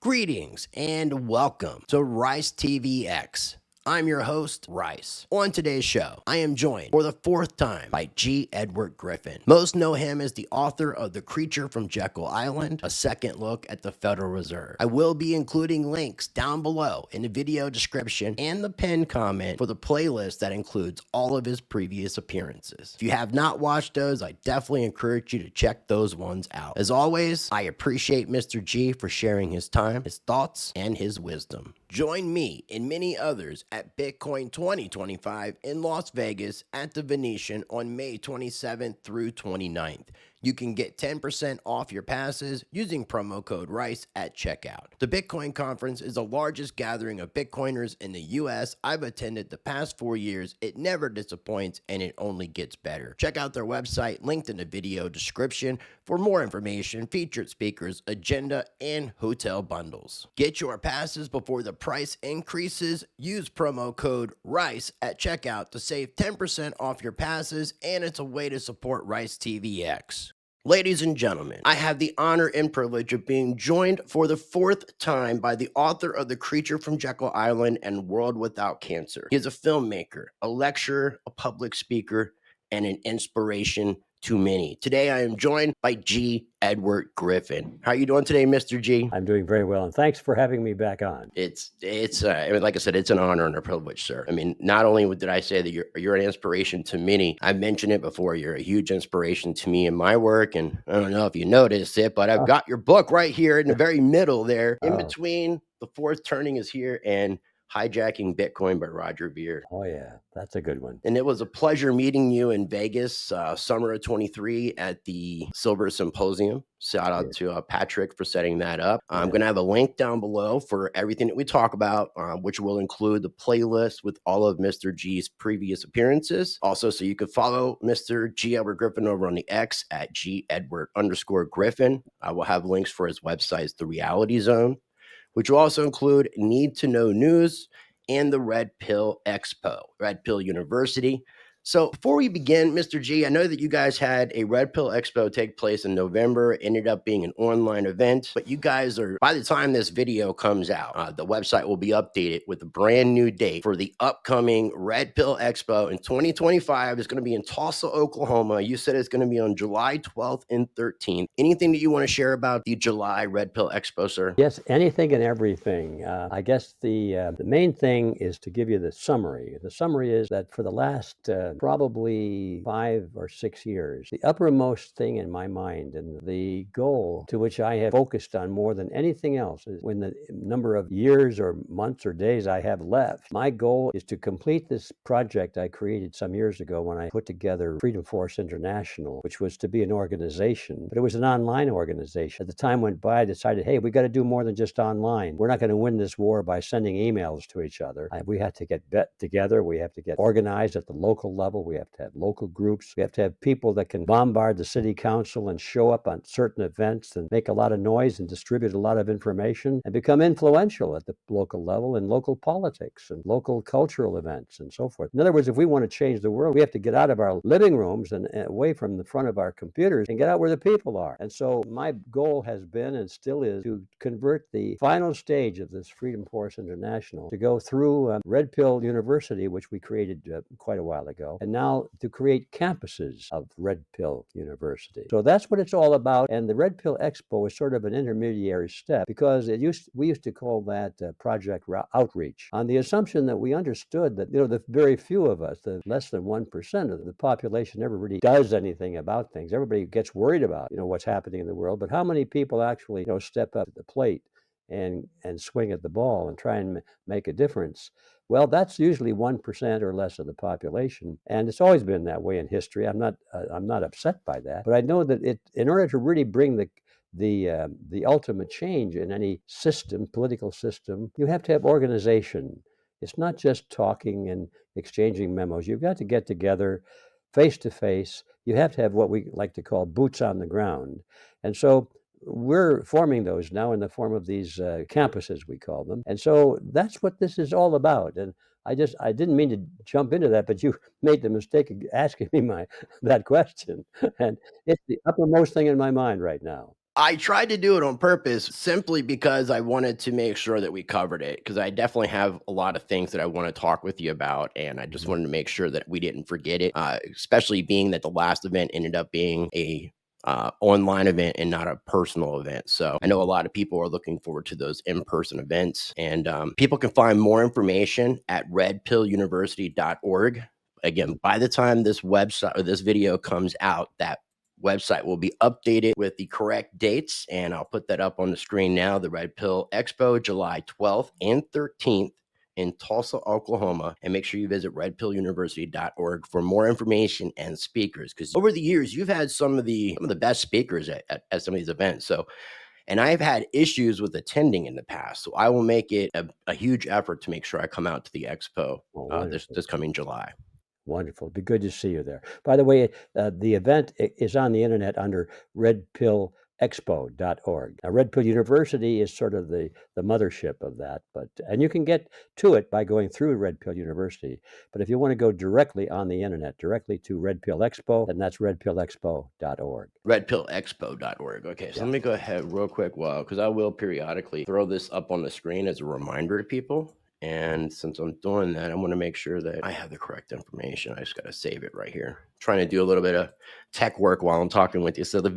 Greetings and welcome to Rice TVX. I'm your host, Rice. On today's show, I am joined for the fourth time by G. Edward Griffin. Most know him as the author of The Creature from Jekyll Island, a second look at the Federal Reserve. I will be including links down below in the video description and the pinned comment for the playlist that includes all of his previous appearances. If you have not watched those, I definitely encourage you to check those ones out. As always, I appreciate Mr. G for sharing his time, his thoughts, and his wisdom. Join me and many others at Bitcoin 2025 in Las Vegas at the Venetian on May 27th through 29th. You can get 10% off your passes using promo code RICE at checkout. The Bitcoin conference is the largest gathering of Bitcoiners in the US. I've attended the past 4 years. It never disappoints and it only gets better. Check out their website linked in the video description for more information, featured speakers, agenda, and hotel bundles. Get your passes before the price increases. Use promo code RICE at checkout to save 10% off your passes, and it's a way to support Rice TVX. Ladies and gentlemen, I have the honor and privilege of being joined for the fourth time by the author of The Creature from Jekyll Island and World Without Cancer. He is a filmmaker, a lecturer, a public speaker, and an inspiration to many. Today, I am joined by G. Edward Griffin. How are you doing today, Mr. G? I'm doing very well, and thanks for having me back on. It's like I said, it's an honor and a privilege, sir. I mean, not only did I say that you're an inspiration to many, I've mentioned it before, you're a huge inspiration to me in my work, and I don't know if you noticed it, but I've got your book right here in the very middle there, in between The Fourth Turning is Here and Hijacking Bitcoin by Roger Ver. Oh, yeah, that's a good one. And it was a pleasure meeting you in Vegas, summer of 23 at the Silver Symposium. Shout out to Patrick for setting that up. I'm going to have a link down below for everything that we talk about, which will include the playlist with all of Mr. G's previous appearances. Also, so you can follow Mr. G. Edward Griffin over on the X at @G_Edward_Griffin. I will have links for his websites, The Reality Zone, which will also include Need to Know News and the Red Pill Expo, Red Pill University. So before we begin, Mr. G, I know that you guys had a Red Pill Expo take place in November. It ended up being an online event, but you guys are, by the time this video comes out, the website will be updated with a brand new date for the upcoming Red Pill Expo in 2025. It's going to be in Tulsa, Oklahoma. You said it's going to be on July 12th and 13th. Anything that you want to share about the July Red Pill Expo, sir? Yes, anything and everything. I guess the main thing is to give you the summary. The summary is that for the last probably 5 or 6 years, the uppermost thing in my mind and the goal to which I have focused on more than anything else is when the number of years or months or days I have left. My goal is to complete this project I created some years ago when I put together Freedom Force International, which was to be an organization, but it was an online organization. As the time went by, I decided, hey, we got to do more than just online. We're not going to win this war by sending emails to each other. We have to get together. We have to get organized at the local level. We have to have local groups. We have to have people that can bombard the city council and show up on certain events and make a lot of noise and distribute a lot of information and become influential at the local level in local politics and local cultural events and so forth. In other words, if we want to change the world, we have to get out of our living rooms and away from the front of our computers and get out where the people are. And so my goal has been and still is to convert the final stage of this Freedom Force International to go through Red Pill University, which we created quite a while ago, and now to create campuses of Red Pill University. So that's what it's all about. And the Red Pill Expo is sort of an intermediary step because we used to call that Project Outreach on the assumption that we understood that, the very few of us, the less than 1% of the population never really does anything about things. Everybody gets worried about, what's happening in the world, but how many people actually, step up to the plate and swing at the ball and try and make a difference? Well, that's usually 1% or less of the population, and it's always been that way in history. I'm not upset by that, but I know that in order to really bring the ultimate change in any system, political system, you have to have organization. It's not just talking and exchanging memos. You've got to get together face to face. You have to have what we like to call boots on the ground. And so we're forming those now in the form of these campuses, we call them. And so that's what this is all about. And I didn't mean to jump into that, but you made the mistake of asking me that question. And it's the uppermost thing in my mind right now. I tried to do it on purpose simply because I wanted to make sure that we covered it because I definitely have a lot of things that I want to talk with you about, and I just Mhm. wanted to make sure that we didn't forget it, especially being that the last event ended up being a online event and not a personal event. So I know a Mhm. lot of people are looking forward to those in-person events, and people can find more information at redpilluniversity.org. Again, by the time this website or this video comes out, that website will be updated with the correct dates, and I'll put that up on the screen now. The Red Pill Expo, July 12th and 13th in Tulsa, Oklahoma. And make sure you visit redpilluniversity.org for more information and speakers. Because over the years, you've had some of the best speakers at some of these events. So, and I've had issues with attending in the past. So I will make it a huge effort to make sure I come out to the expo Oh, this wonderful. this coming July. Wonderful. It'd be good to see you there. By the way, the event is on the internet under redpillexpo.org. Now, Red Pill University is sort of the mothership of that, and you can get to it by going through Red Pill University. But if you want to go directly on the internet, directly to Red Pill Expo, then that's redpillexpo.org. Redpillexpo.org. Okay, so Yeah. let me go ahead real quick, well, because I will periodically throw this up on the screen as a reminder to people. And since I'm doing that, I'm going to make sure that I have the correct information. I just got to save it right here. Trying to do a little bit of tech work while I'm talking with you. So the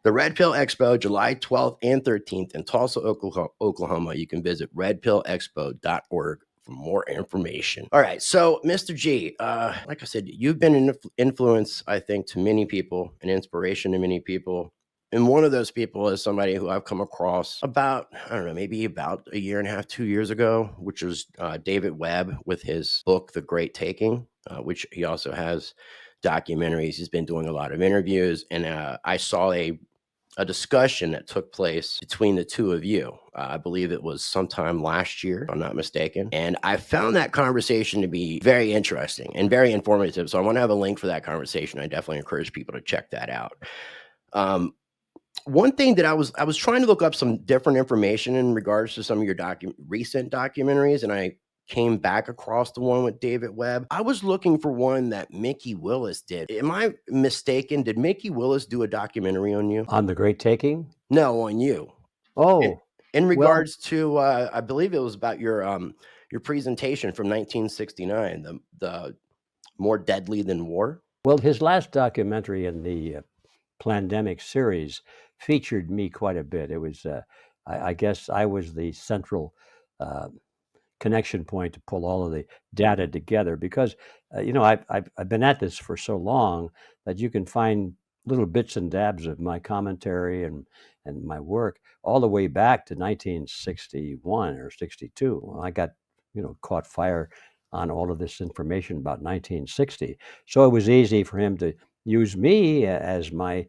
Red Pill Expo, July 12th and 13th in Tulsa, Oklahoma. You can visit redpillexpo.org for more information. All right, so Mr. G, like I said, you've been an influence, I think, to many people, an inspiration to many people. And one of those people is somebody who I've come across about, I don't know, maybe about a year and a half, 2 years ago, which was David Webb with his book, The Great Taking, which he also has documentaries. He's been doing a lot of interviews. And I saw a discussion that took place between the two of you. I believe it was sometime last year, if I'm not mistaken. And I found that conversation to be very interesting and very informative. So I want to have a link for that conversation. I definitely encourage people to check that out. Um, One thing that I was trying to look up some different information in regards to some of your recent documentaries, and I came back across the one with David Webb. I was looking for one that Mickey Willis did. Am I mistaken? Did Mickey Willis do a documentary on you? On the Great Taking? No, on you. In, Oh, in well, regards to, I believe it was about your presentation from 1969, the more deadly than war. his last documentary in the Plandemic series featured me quite a bit. It was, I guess, I was the central uh, connection point to pull all of the data together because, I've been at this for so long that you can find little bits and dabs of my commentary and my work all the way back to 1961 or 62. Well, I got, caught fire on all of this information about 1960. So it was easy for him to use me as the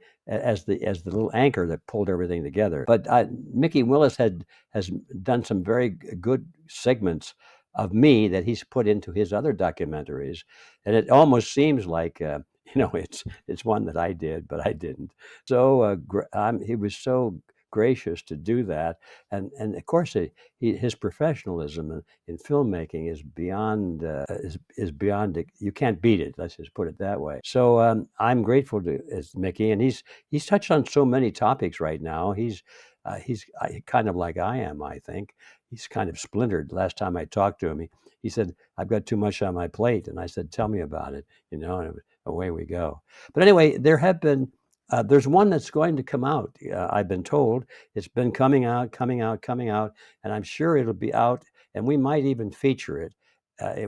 little anchor that pulled everything together. But Mickey Willis has done some very good segments of me that he's put into his other documentaries, and it almost seems like it's one that I did, but I didn't. So he was so gracious to do that, and of course his professionalism in filmmaking is beyond is beyond you can't beat it. Let's just put it that way. So I'm grateful to Mickey, and he's touched on so many topics right now. He's kind of like I am, I think. He's kind of splintered. Last time I talked to him, he said, "I've got too much on my plate," and I said, "Tell me about it." And away we go. But anyway, there's one that's going to come out. I've been told it's been coming out, coming out, and I'm sure it'll be out, and we might even feature it.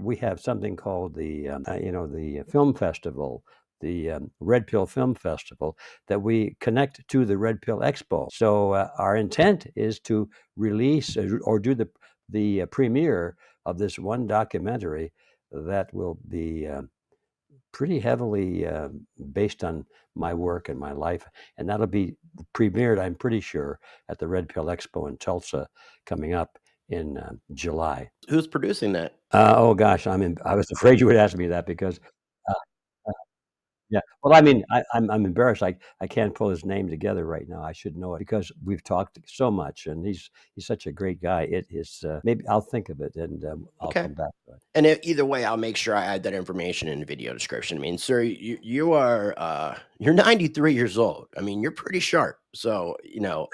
We have something called the film festival, the Red Pill Film Festival, that we connect to the Red Pill Expo. So our intent is to release or do the premiere of this one documentary that will be pretty heavily based on my work and my life, and that'll be premiered, I'm pretty sure, at the Red Pill Expo in Tulsa coming up in July. Who's producing that? Oh gosh, I was afraid you would ask me that because uh, Yeah. Well, I mean, I'm embarrassed. I can't pull his name together right now. I should know it because we've talked so much, and he's such a great guy. It is maybe I'll think of it and I'll Okay. come back to it. And either way, I'll make sure I add that information in the video description. I mean, sir, you are you're 93 years old. I mean, you're pretty sharp. So,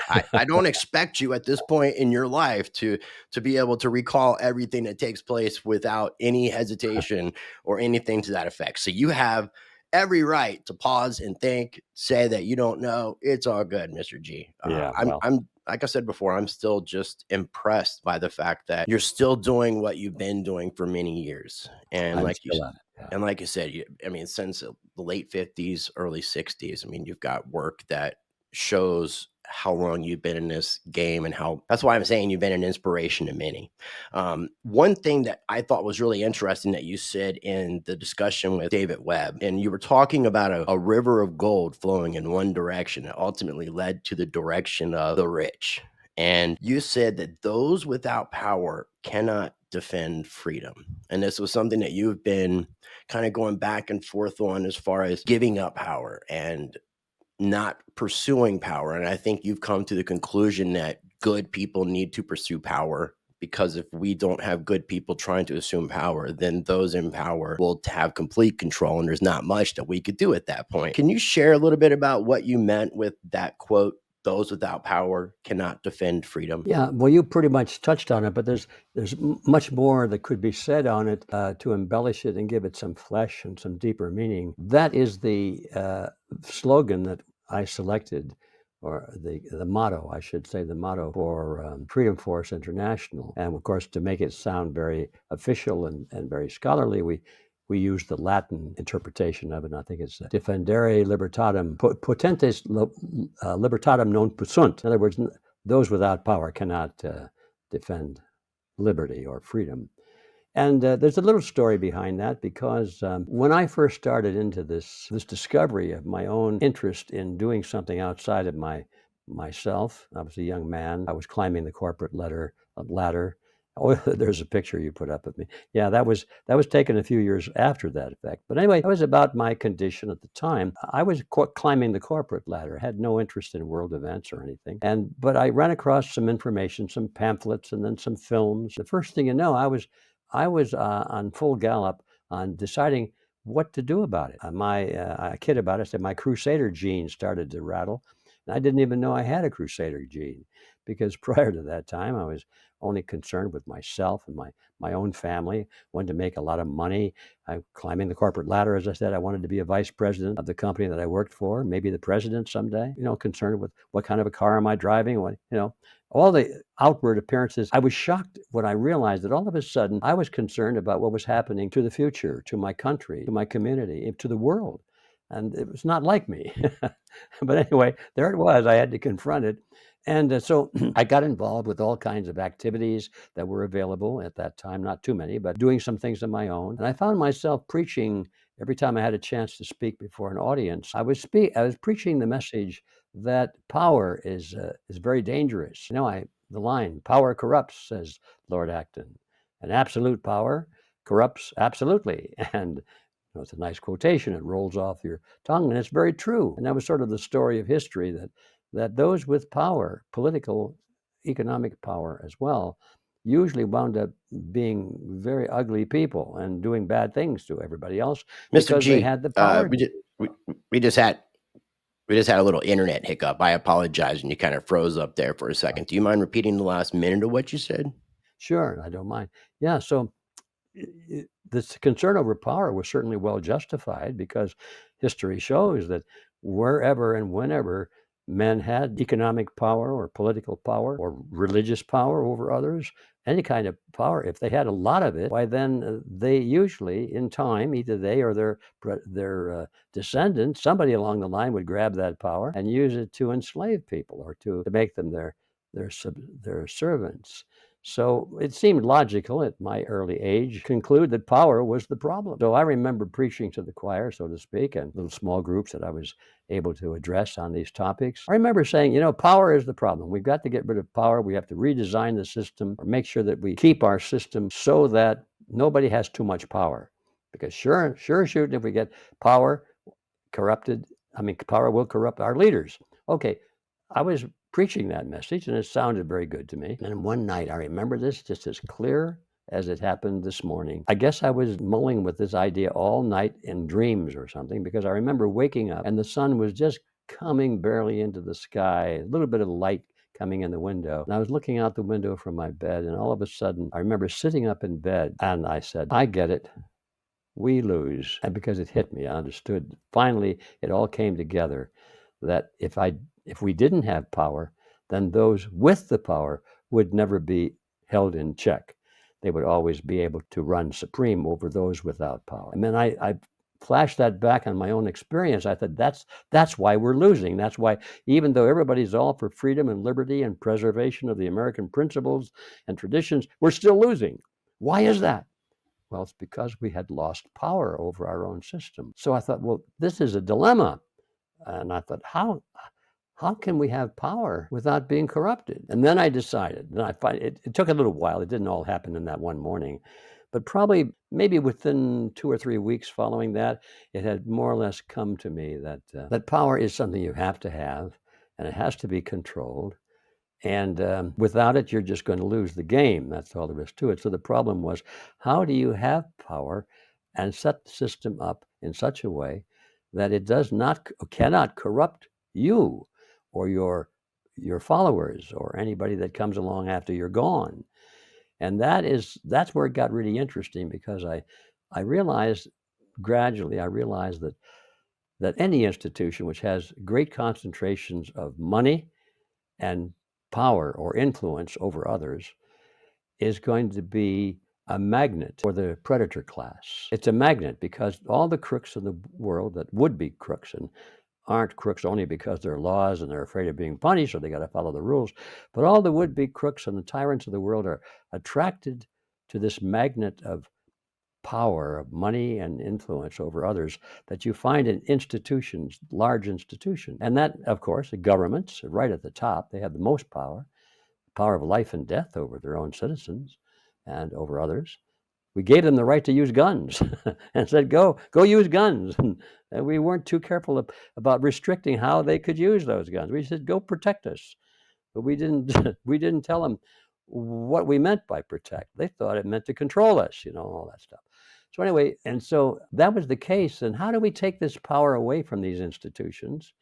I don't expect you at this point in your life to be able to recall everything that takes place without any hesitation or anything to that effect. So you have every right to pause and think, say that you don't know. It's all good, Mr. G. Yeah. I'm Well, I'm like I said before, I'm still just impressed by the fact that you're still doing what you've been doing for many years. And I'm like you still at it. Yeah. and like you said, I mean, since the late 50s, early 60s, I mean, you've got work that shows how long you've been in this game and how that's why I'm saying you've been an inspiration to many. One thing that I thought was really interesting that you said in the discussion with David Webb, and you were talking about a river of gold flowing in one direction that ultimately led to the direction of the rich. And you said that those without power cannot defend freedom. And this was something that you've been kind of going back and forth on as far as giving up power and not pursuing power. And I think you've come to the conclusion that good people need to pursue power because if we don't have good people trying to assume power, then those in power will have complete control. And there's not much that we could do at that point. Can you share a little bit about what you meant with that quote? Those without power cannot defend freedom. Yeah, well, you pretty much touched on it, but there's much more that could be said on it to embellish it and give it some flesh and some deeper meaning. That is the slogan that I selected, or the motto, I should say, the motto for Freedom Force International. And of course, to make it sound very official and very scholarly, we use the Latin interpretation of it. And I think it's defendere libertatem, potentes libertatem non possunt. In other words, those without power cannot defend liberty or freedom. And there's a little story behind that because when I first started into this discovery of my own interest in doing something outside of myself, I was a young man. I was climbing the corporate ladder. Oh, there's a picture you put up of me. Yeah, that was taken a few years after that effect. But anyway, that was about my condition at the time. I was climbing the corporate ladder, had no interest in world events or anything. But I ran across some information, some pamphlets, and then some films. The first thing you know, I was on full gallop on deciding what to do about it. I kid about it. I said my crusader gene started to rattle. And I didn't even know I had a crusader gene because prior to that time, I was only concerned with myself and my own family. Wanted to make a lot of money. I climbing the corporate ladder, as I said. I wanted to be a vice president of the company that I worked for, maybe the president someday. Concerned with what kind of a car am I driving? All the outward appearances. I was shocked when I realized that all of a sudden I was concerned about what was happening to the future, to my country, to my community, to the world. And it was not like me. But anyway, there it was. I had to confront it. And so I got involved with all kinds of activities that were available at that time, not too many, but doing some things of my own. And I found myself preaching every time I had a chance to speak before an audience. I was preaching the message that power is very dangerous. The line, power corrupts, says Lord Acton, and absolute power corrupts absolutely. And it's a nice quotation. It rolls off your tongue, and it's very true. And that was sort of the story of history that those with power, political, economic power as well, usually wound up being very ugly people and doing bad things to everybody else Mr. because they G, had the power. we just had a little internet hiccup. I apologize, and you kind of froze up there for a second. Do you mind repeating the last minute of what you said? Sure, I don't mind. Yeah, so this concern over power was certainly well justified because history shows that wherever and whenever men had economic power or political power or religious power over others, any kind of power, if they had a lot of it, why then they usually, in time, either they or their descendants, somebody along the line would grab that power and use it to enslave people or to make them their servants. So it seemed logical at my early age to conclude that power was the problem. So I remember preaching to the choir, so to speak, and little small groups that I was able to address on these topics. I remember saying, power is the problem. We've got to get rid of power. We have to redesign the system or make sure that we keep our system so that nobody has too much power. Because sure shooting, if we get power, power will corrupt our leaders. Okay, I was preaching that message and it sounded very good to me. And one night, I remember this just as clear as it happened this morning. I guess I was mulling with this idea all night in dreams or something, because I remember waking up and the sun was just coming barely into the sky, a little bit of light coming in the window. And I was looking out the window from my bed, and all of a sudden, I remember sitting up in bed and I said, I get it. We lose. And because it hit me, I understood. Finally, it all came together that if we didn't have power, then those with the power would never be held in check. They would always be able to run supreme over those without power. I mean, I flashed that back on my own experience. I thought that's why we're losing. That's why, even though everybody's all for freedom and liberty and preservation of the American principles and traditions, we're still losing. Why is that? Well, it's because we had lost power over our own system. So I thought, well, this is a dilemma. And I thought, how can we have power without being corrupted? And then I decided, and I find it took a little while. It didn't all happen in that one morning, but probably maybe within 2 or 3 weeks following that, it had more or less come to me that power is something you have to have, and it has to be controlled. And without it, you're just going to lose the game. That's all there is to it. So the problem was, how do you have power and set the system up in such a way that it cannot corrupt you or your followers or anybody that comes along after you're gone? And that's where it got really interesting, because I realized gradually, that any institution which has great concentrations of money and power or influence over others is going to be a magnet for the predator class. It's a magnet because all the crooks in the world that would be crooks and aren't crooks only because there are laws and they're afraid of being punished or they got to follow the rules, but all the would-be crooks and the tyrants of the world are attracted to this magnet of power, of money and influence over others that you find in institutions, large institutions. And that, of course, the governments are right at the top. They have the most power of life and death over their own citizens and over others. We gave them the right to use guns and said, go use guns. And we weren't too careful about restricting how they could use those guns. We said, go protect us. But we didn't tell them what we meant by protect. They thought it meant to control us, all that stuff. So anyway, and so that was the case. And how do we take this power away from these institutions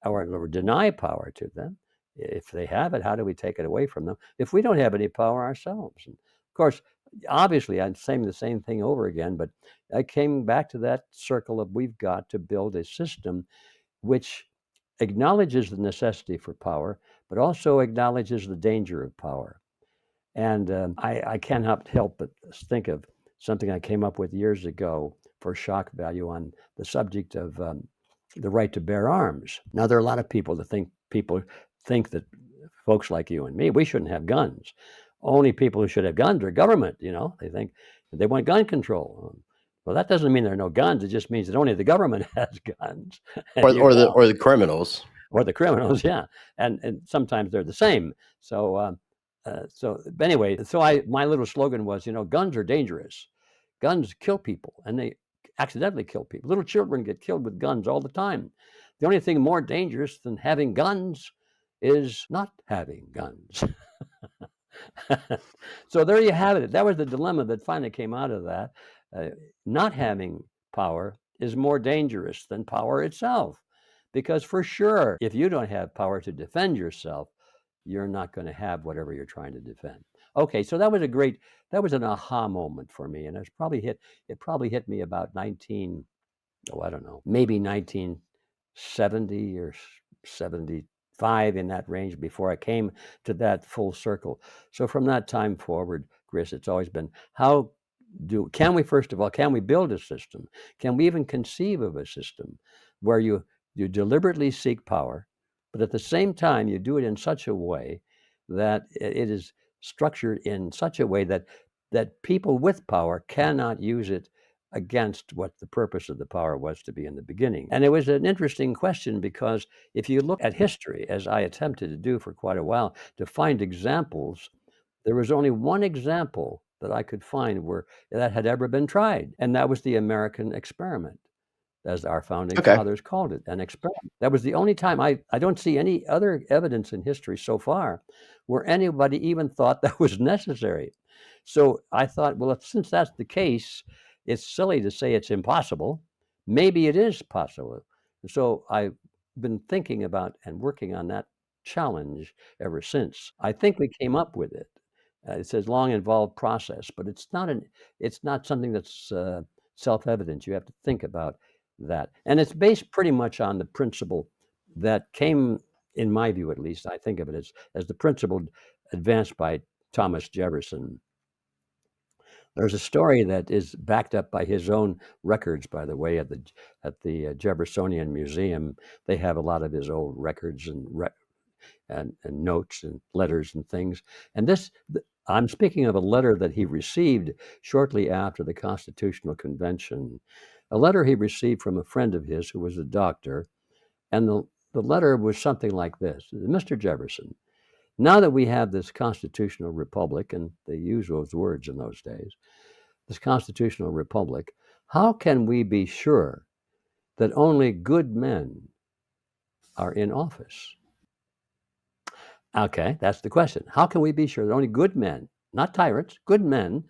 or deny power to them? If they have it, how do we take it away from them if we don't have any power ourselves? And of course, obviously, I'm saying the same thing over again, but I came back to that circle of we've got to build a system which acknowledges the necessity for power, but also acknowledges the danger of power. And I cannot help but think of something I came up with years ago for shock value on the subject of the right to bear arms. Now, there are a lot of people that think that folks like you and me, we shouldn't have guns. Only people who should have guns are government, They think they want gun control. Well, that doesn't mean there are no guns. It just means that only the government has guns. Or the criminals. Or the criminals, yeah. And sometimes they're the same. So anyway, my little slogan was, guns are dangerous. Guns kill people, and they accidentally kill people. Little children get killed with guns all the time. The only thing more dangerous than having guns is not having guns. So there you have it. That was the dilemma that finally came out of that. Not having power is more dangerous than power itself. Because for sure, if you don't have power to defend yourself, you're not going to have whatever you're trying to defend. Okay, so that was an aha moment for me. And it probably hit me about maybe 1970 or 75, in that range, before I came to that full circle. So from that time forward, Chris, it's always been, can we build a system? Can we even conceive of a system where you deliberately seek power, but at the same time, you do it in such a way that it is structured in such a way that people with power cannot use it against what the purpose of the power was to be in the beginning. And it was an interesting question, because if you look at history, as I attempted to do for quite a while, to find examples, there was only one example that I could find where that had ever been tried, and that was the American experiment. as our founding Okay. fathers called it, an experiment. That was the only time. I don't see any other evidence in history so far where anybody even thought that was necessary. So I thought, well, since that's the case, it's silly to say it's impossible. Maybe it is possible. So I've been thinking about and working on that challenge ever since. I think we came up with it. It says long involved process, but it's not something that's self-evident. You have to think about that, and it's based pretty much on the principle that came, in my view at least, I think of it as the principle advanced by Thomas Jefferson. There's a story that is backed up by his own records, by the way, at the Jeffersonian Museum. They have a lot of his old records and notes and letters and things. And I'm speaking of a letter that he received shortly after the Constitutional Convention, a letter he received from a friend of his who was a doctor. And the letter was something like this: Mr. Jefferson, now that we have this constitutional republic, and they use those words in those days, this constitutional republic, how can we be sure that only good men are in office? Okay, that's the question. How can we be sure that only good men, not tyrants, good men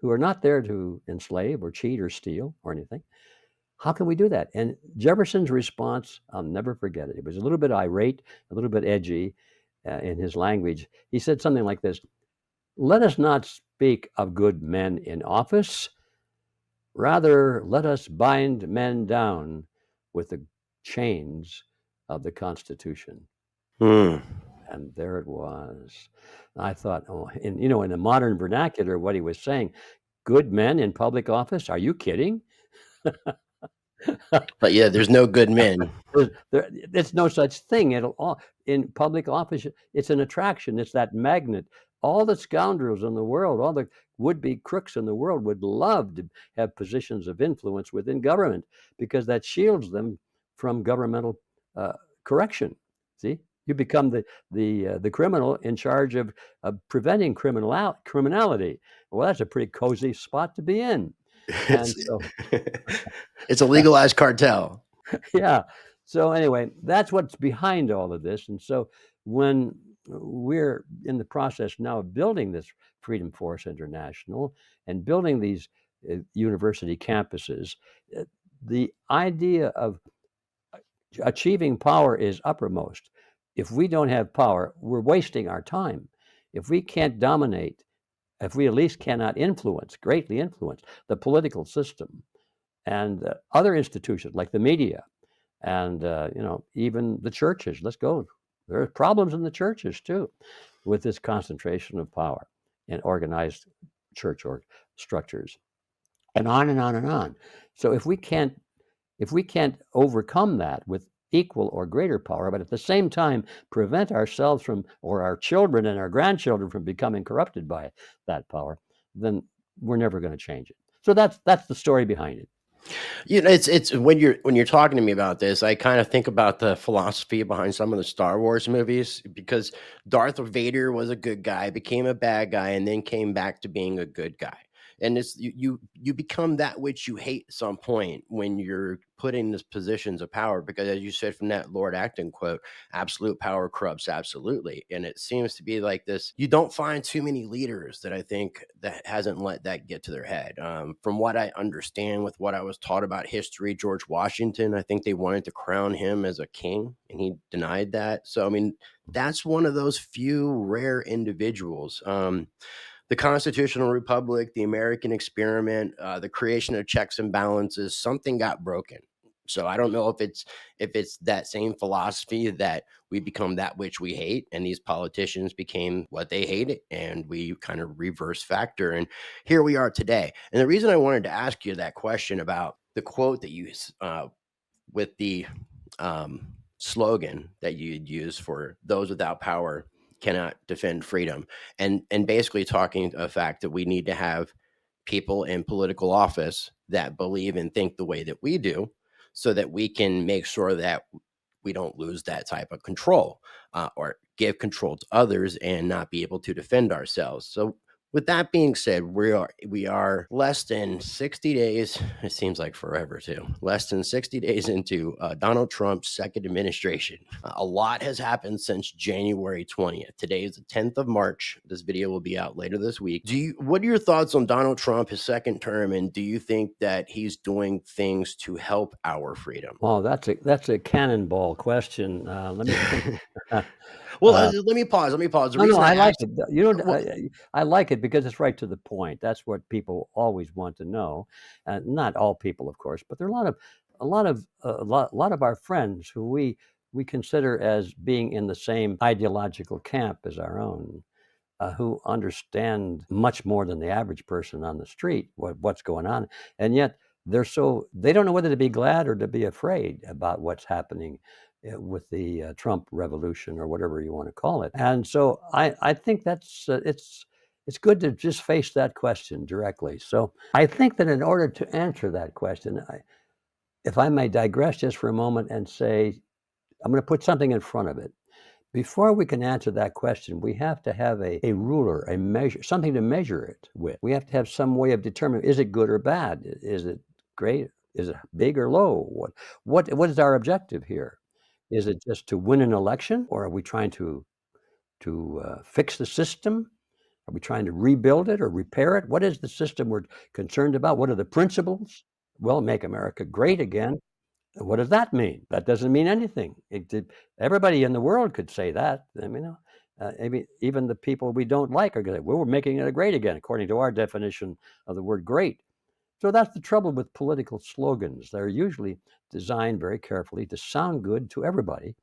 who are not there to enslave or cheat or steal or anything, how can we do that? And Jefferson's response, I'll never forget it. It was a little bit irate, a little bit edgy in his language. He said something like this: let us not speak of good men in office. Rather, let us bind men down with the chains of the Constitution. Hmm. And there it was. I thought, oh, in the modern vernacular, what he was saying, good men in public office? Are you kidding? But yeah, there's no good men. There's no such thing at all in public office. It's an attraction. It's that magnet. All the scoundrels in the world, all the would-be crooks in the world would love to have positions of influence within government because that shields them from governmental correction. See, you become the criminal in charge of preventing criminality. Well, that's a pretty cozy spot to be in. And It's so it's a legalized cartel. yeah. So anyway, that's what's behind all of this. And so when we're in the process now of building this Freedom Force International and building these university campuses, the idea of achieving power is uppermost. If we don't have power, we're wasting our time. If we can't dominate, if we at least cannot greatly influence the political system and other institutions like the media, and even the churches. Let's go. There are problems in the churches too, with this concentration of power in organized church structures, and on and on and on. So if we can't overcome that with equal or greater power, but at the same time prevent ourselves from, or our children and our grandchildren from becoming corrupted by that power, then we're never going to change it. So that's the story behind it. It's when you're talking to me about this, I kind of think about the philosophy behind some of the Star Wars movies because Darth Vader was a good guy, became a bad guy, and then came back to being a good guy. And it's you become that which you hate at some point when you're put in these positions of power, because as you said from that Lord Acton quote, absolute power corrupts absolutely. And it seems to be like this. You don't find too many leaders that I think that hasn't let that get to their head. From what I understand, with what I was taught about history, George Washington, I think they wanted to crown him as a king and he denied that. So I mean, that's one of those few rare individuals. The constitutional republic, the American experiment, the creation of checks and balances, something got broken. So I don't know if it's that same philosophy that we become that which we hate, and these politicians became what they hated, and we kind of reverse factor, and here we are today. And the reason I wanted to ask you that question about the quote that you with the slogan that you'd use for those without power cannot defend freedom, and basically talking the fact that we need to have people in political office that believe and think the way that we do so that we can make sure that we don't lose that type of control or give control to others and not be able to defend ourselves. So With that being said, we are less than 60 days. It seems like forever too. Less than 60 days into Donald Trump's second administration. A lot has happened since January 20th. Today is the 10th of March. This video will be out later this week. What are your thoughts on Donald Trump, his second term, and do you think that he's doing things to help our freedom? Well, that's a cannonball question. Let me think. Well, Uh, let me pause. Let me pause. The no, no, reason I I like asked, it. You know, well, I like it because it's right to the point. That's what people always want to know. Not all people, of course, but there are a lot of our friends who we consider as being in the same ideological camp as our own, who understand much more than the average person on the street what's going on, and yet they don't know whether to be glad or to be afraid about what's happening with the Trump revolution or whatever you want to call it. And so I think that's it's good to just face that question directly. So I think that in order to answer that question, if I may digress just for a moment and say, I'm going to put something in front of it. Before we can answer that question, we have to have a ruler, a measure, something to measure it with. We have to have some way of determining, is it good or bad? Is it great? Is it big or low? What is our objective here? Is it just to win an election, or are we trying to fix the system? Are we trying to rebuild it or repair it? What is the system we're concerned about? What are the principles? Well, make America great again. What does that mean? That doesn't mean anything. Everybody in the world could say that. I mean, even the people we don't like are going to say, well, we're making it great again, according to our definition of the word great. So that's the trouble with political slogans. They're usually designed very carefully to sound good to everybody,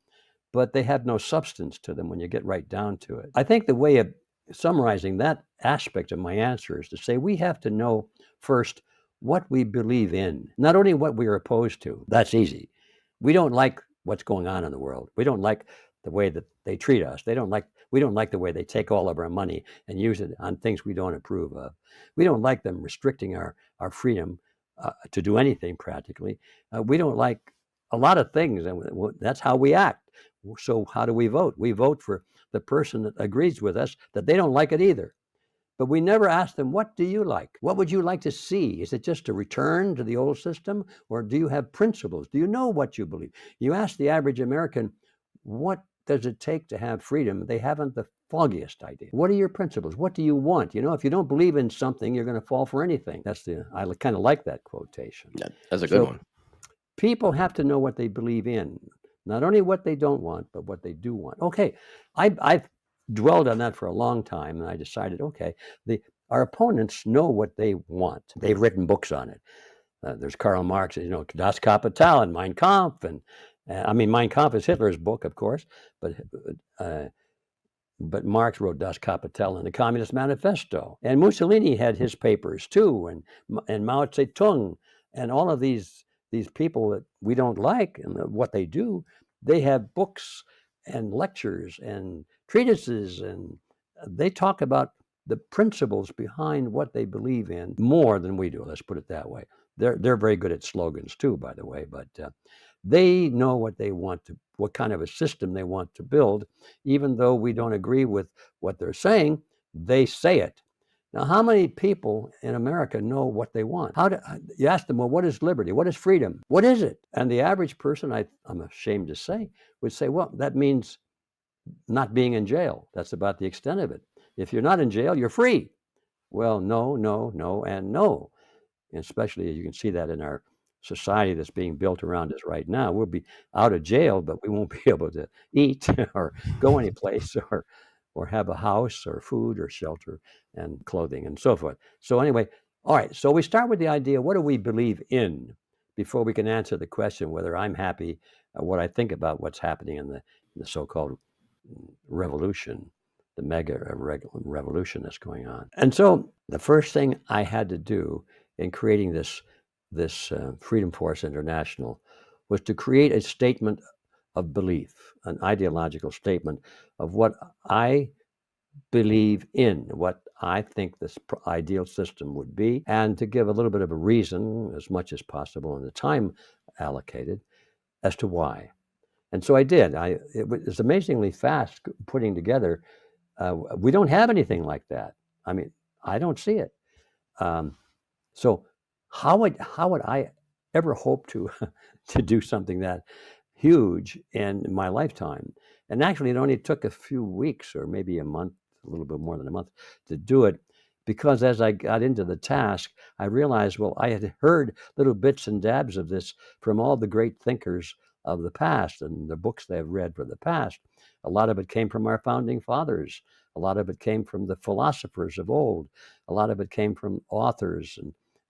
but they have no substance to them when you get right down to it. I think the way of summarizing that aspect of my answer is to say we have to know first what we believe in, not only what we are opposed to. That's easy. We don't like what's going on in the world. We don't like the way that they treat us. We don't like the way they take all of our money and use it on things we don't approve of. We don't like them restricting our freedom to do anything practically. We don't like a lot of things, and that's how we act. So how do we vote? We vote for the person that agrees with us that they don't like it either. But we never ask them, what do you like? What would you like to see? Is it just a return to the old system? Or do you have principles? Do you know what you believe? You ask the average American, what does it take to have freedom? They haven't the foggiest idea. What are your principles? What do you want? You know, if you don't believe in something, you're going to fall for anything. I kind of like that quotation. that's a good So one. people have to know what they believe in, not only what they don't want, but what they do want. Okay, I've dwelled on that for a long time, and I decided, okay, our opponents know what they want. They've written books on it. There's Karl Marx, Das Kapital and Mein Kampf, and Mein Kampf is Hitler's book, of course, uh, but Marx wrote Das Kapital and the Communist Manifesto, and Mussolini had his papers too, and Mao Zedong, and all of these people that we don't like and what they do, they have books and lectures and treatises, and they talk about the principles behind what they believe in more than we do. Let's put it that way. They're very good at slogans too, by the way, but they know what kind of a system they want to build, even though we don't agree with what they're saying. They say it. Now, how many people in America know what they want? You ask them, well, what is liberty? What is freedom? What is it? And the average person, I'm ashamed to say, would say, well, that means not being in jail. That's about the extent of it. If you're not in jail, you're free. Well, no, no, no, and no. And especially, you can see that in our society that's being built around us right now. We'll be out of jail, but we won't be able to eat or go anyplace or have a house or food or shelter and clothing and so forth. So anyway, all right. So we start with the idea, what do we believe in, before we can answer the question whether I'm happy, what I think about what's happening in the so-called revolution, the mega revolution that's going on. And so the first thing I had to do in creating this Freedom Force International was to create a statement of belief, an ideological statement of what I believe in, what I think this ideal system would be, and to give a little bit of a reason, as much as possible in the time allocated, as to why. And so I did. It was amazingly fast putting together. We don't have anything like that. I mean, I don't see it. Um, so how would I ever hope to to do something that huge in my lifetime? And actually, it only took a few weeks or maybe a month, a little bit more than a month, to do it. Because as I got into the task, I realized, well, I had heard little bits and dabs of this from all the great thinkers of the past and the books they have read for the past. A lot of it came from our founding fathers. A lot of it came from the philosophers of old. A lot of it came from authors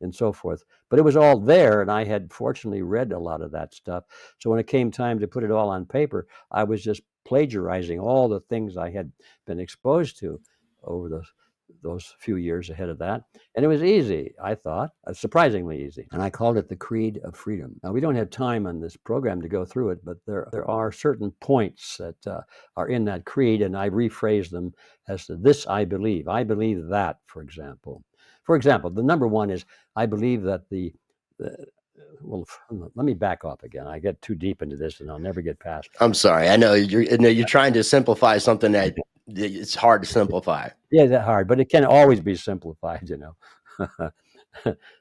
and so forth. But it was all there, and I had fortunately read a lot of that stuff. So when it came time to put it all on paper, I was just plagiarizing all the things I had been exposed to over those few years ahead of that. And it was easy, I thought, surprisingly easy. And I called it the Creed of Freedom. Now, we don't have time on this program to go through it, but there are certain points that are in that creed, and I rephrase them as to this I believe. I believe that, for example. For example, the number one is I believe that well, let me back off again. I get too deep into this and I'll never get past. I'm sorry. I know you're trying to simplify something that it's hard to simplify. Yeah, that's hard, but it can always be simplified,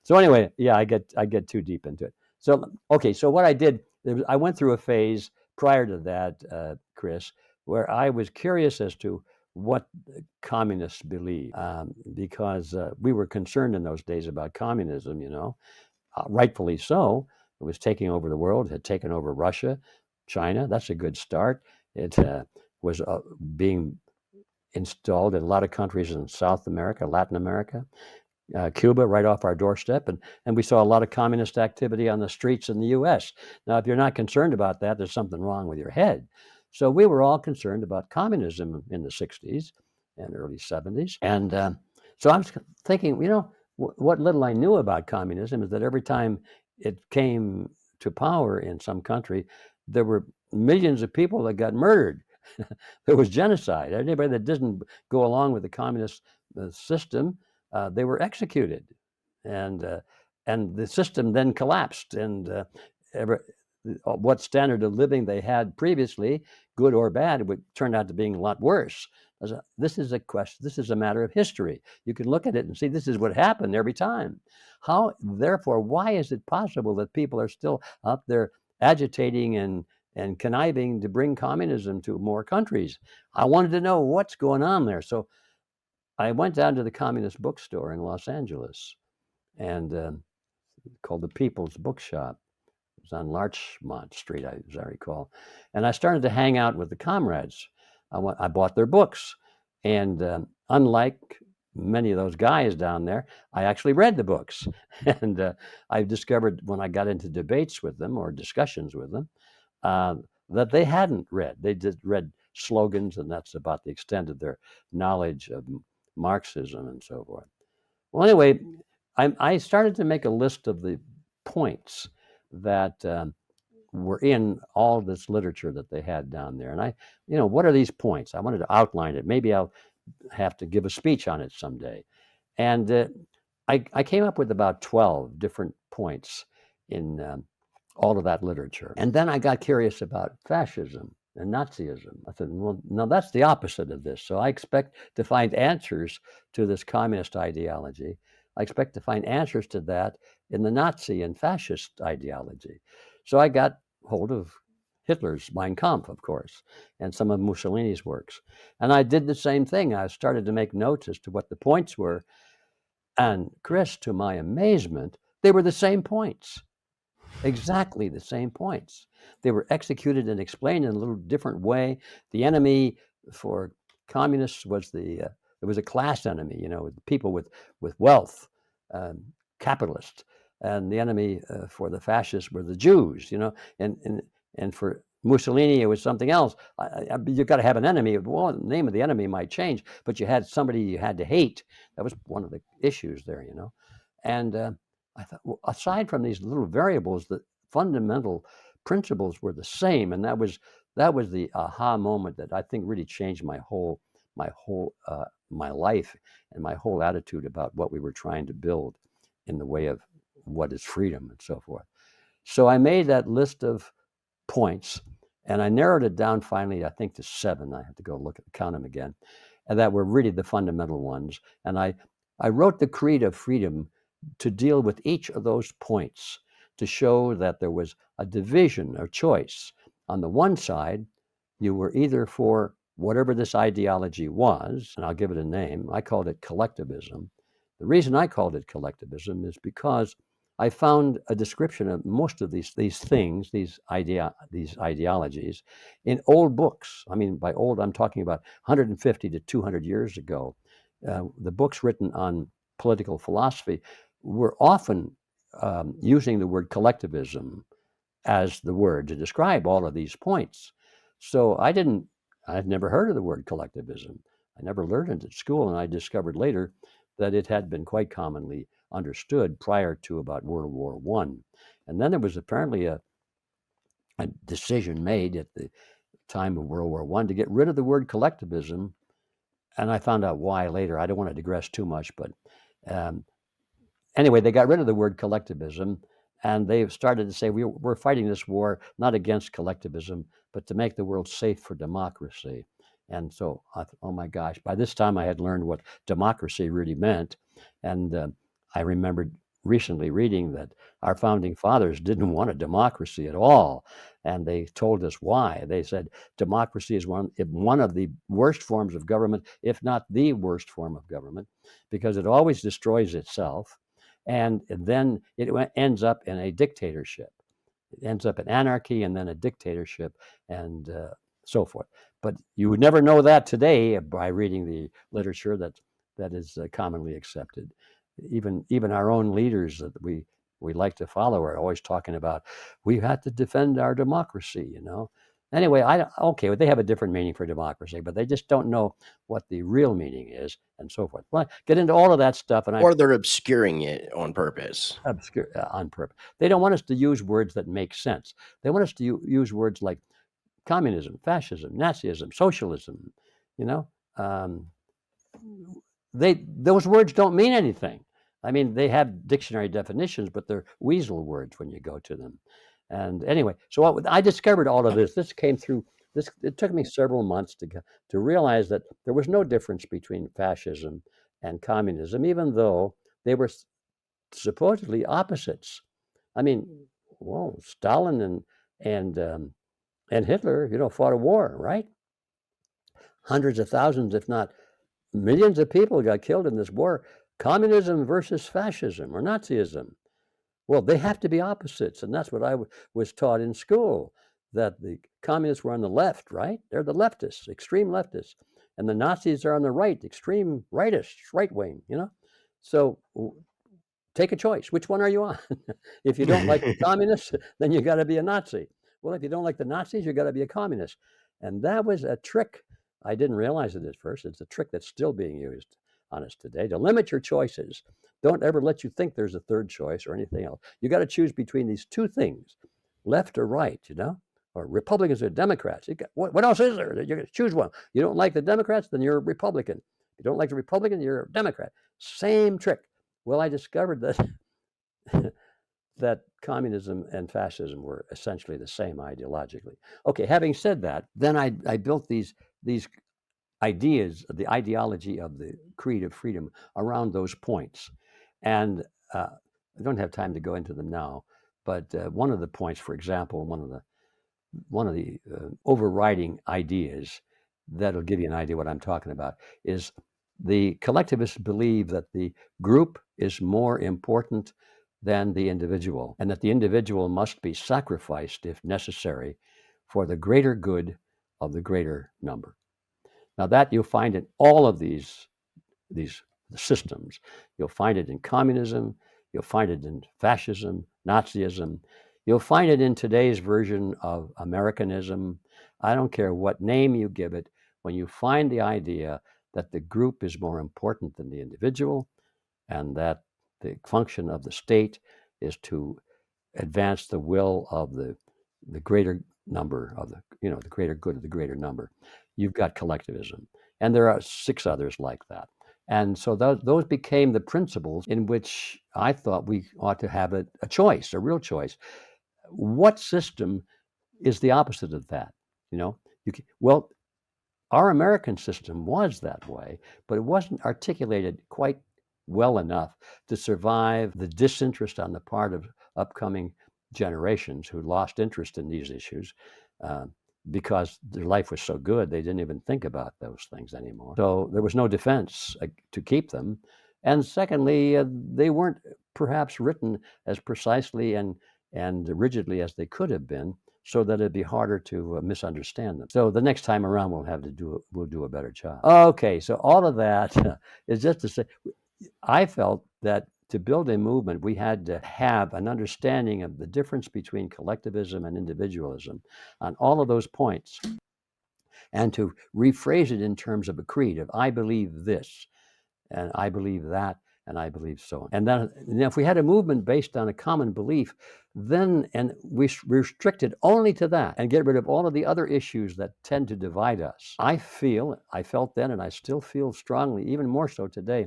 So anyway, yeah, I get too deep into it. So okay, so what I did, I went through a phase prior to that, Chris, where I was curious as to what communists believe, because we were concerned in those days about communism, rightfully so. It was taking over the world. It had taken over Russia, China. That's a good start. It was being installed in a lot of countries in South America, Latin America, Cuba, right off our doorstep. And we saw a lot of communist activity on the streets in the U.S. Now, if you're not concerned about that, there's something wrong with your head. So we were all concerned about communism in the 60s and early 70s. And so I was thinking, what little I knew about communism is that every time it came to power in some country, there were millions of people that got murdered. There was genocide. Anybody that didn't go along with the communist system, they were executed, and the system then collapsed. And what standard of living they had previously, good or bad, would turn out to being a lot worse. This is a question. This is a matter of history. You can look at it and see this is what happened every time. Therefore, why is it possible that people are still out there agitating and conniving to bring communism to more countries? I wanted to know what's going on there. So I went down to the communist bookstore in Los Angeles, and called the People's Bookshop. It was on Larchmont Street, as I recall. And I started to hang out with the comrades. I bought their books. And unlike many of those guys down there, I actually read the books. And I discovered when I got into debates with them or discussions with them, that they hadn't read. They just read slogans, and that's about the extent of their knowledge of Marxism and so forth. Well, anyway, I started to make a list of the points that were in all this literature that they had down there. And what are these points? I wanted to outline it. Maybe I'll have to give a speech on it someday. And I came up with about 12 different points in all of that literature. And then I got curious about fascism and Nazism. I said, well, no, that's the opposite of this. So I expect to find answers to this communist ideology. I expect to find answers to that in the Nazi and fascist ideology. So I got hold of Hitler's Mein Kampf, of course, and some of Mussolini's works. And I did the same thing. I started to make notes as to what the points were. And Chris, to my amazement, they were the same points. Exactly the same points. They were executed and explained in a little different way. The enemy for communists was it was a class enemy, people with wealth, capitalists, and the enemy for the fascists were the Jews, and for Mussolini it was something else. You've got to have an enemy. Well, the name of the enemy might change, but you had somebody you had to hate. That was one of the issues there, and. I thought, well, aside from these little variables, the fundamental principles were the same, and that was the aha moment that I think really changed my life and my whole attitude about what we were trying to build in the way of what is freedom and so forth. So I made that list of points, and I narrowed it down finally, I think, to 7. I have to go count them again, and that were really the fundamental ones. And I I wrote the Creed of Freedom to deal with each of those points, to show that there was a division or choice. On the one side, you were either for whatever this ideology was, and I'll give it a name. I called it collectivism. The reason I called it collectivism is because I found a description of most of these things, these ideologies, in old books. I mean, by old, I'm talking about 150 to 200 years ago. The books written on political philosophy were often using the word collectivism as the word to describe all of these points. So I'd never heard of the word collectivism. I never learned it at school, and I discovered later that it had been quite commonly understood prior to about World War One. And then there was apparently a decision made at the time of World War One to get rid of the word collectivism, and I found out why later. I don't want to digress too much, but um, anyway, they got rid of the word collectivism, and they started to say we're fighting this war not against collectivism, but to make the world safe for democracy. And so I thought, oh my gosh, by this time I had learned what democracy really meant. And I remembered recently reading that our founding fathers didn't want a democracy at all. And they told us why. They said democracy is one of the worst forms of government, if not the worst form of government, because it always destroys itself. And then it ends up in a dictatorship. It ends up in anarchy and then a dictatorship and so forth. But you would never know that today by reading the literature that is commonly accepted. Even our own leaders that we like to follow are always talking about we have to defend our democracy, you know. Anyway, okay, well, they have a different meaning for democracy, but they just don't know what the real meaning is, and so forth. Well, I get into all of that stuff, and Or they're obscuring it on purpose. obscure on purpose. They don't want us to use words that make sense. They want us to use words like communism, fascism, Nazism, socialism. You know, um, those words don't mean anything. I mean, they have dictionary definitions, but they're weasel words when you go to them. And anyway, so I discovered all of this. This came through. This it took me several months to realize that there was no difference between fascism and communism, even though they were supposedly opposites. I mean, well, Stalin and Hitler, you know, fought a war, right? Hundreds of thousands, if not millions of people got killed in this war. Communism versus fascism or Nazism. Well, they have to be opposites, and that's what I was taught in school. That the communists were on the left, right? They're the leftists, extreme leftists, and the Nazis are on the right, extreme rightists, right wing. You know, so take a choice. Which one are you on? If you don't like the communists, then you got to be a Nazi. Well, if you don't like the Nazis, you got to be a communist. And that was a trick. I didn't realize it at first. It's a trick that's still being used on us today to limit your choices. Don't ever let you think there's a third choice or anything else. You got to choose between these two things, left or right, you know, or Republicans or Democrats. What else is there? You're going to choose one. You don't like the Democrats, then you're a Republican. If you don't like the Republican, you're a Democrat. Same trick. Well, I discovered that that communism and fascism were essentially the same ideologically. Okay, having said that, then I built these ideas, the ideology of the Creed of Freedom around those points. And I don't have time to go into them now, but one of the points, for example, one of the overriding ideas that'll give you an idea what I'm talking about is the collectivists believe that the group is more important than the individual, and that the individual must be sacrificed if necessary for the greater good of the greater number. Now that you'll find in all of these systems. You'll find it in communism, you'll find it in fascism, Nazism, you'll find it in today's version of Americanism. I don't care what name you give it, when you find the idea that the group is more important than the individual and that the function of the state is to advance the will of the greater number of the greater good of the greater number. You've got collectivism, and there are 6 others like that. And so those became the principles in which I thought we ought to have a choice, a real choice. What system is the opposite of that? You know, well, our American system was that way, but it wasn't articulated quite well enough to survive the disinterest on the part of upcoming generations who lost interest in these issues uh, because their life was so good they didn't even think about those things anymore. So there was no defense to keep them. And secondly, they weren't perhaps written as precisely and rigidly as they could have been, so that it'd be harder to misunderstand them. So the next time around, we'll do a better job. Okay, so all of that is just to say, I felt that to build a movement, we had to have an understanding of the difference between collectivism and individualism on all of those points, and to rephrase it in terms of a creed of I believe this, and I believe that, and I believe so on. And then if we had a movement based on a common belief, then and we restrict it only to that and get rid of all of the other issues that tend to divide us. I felt then, and I still feel strongly, even more so today,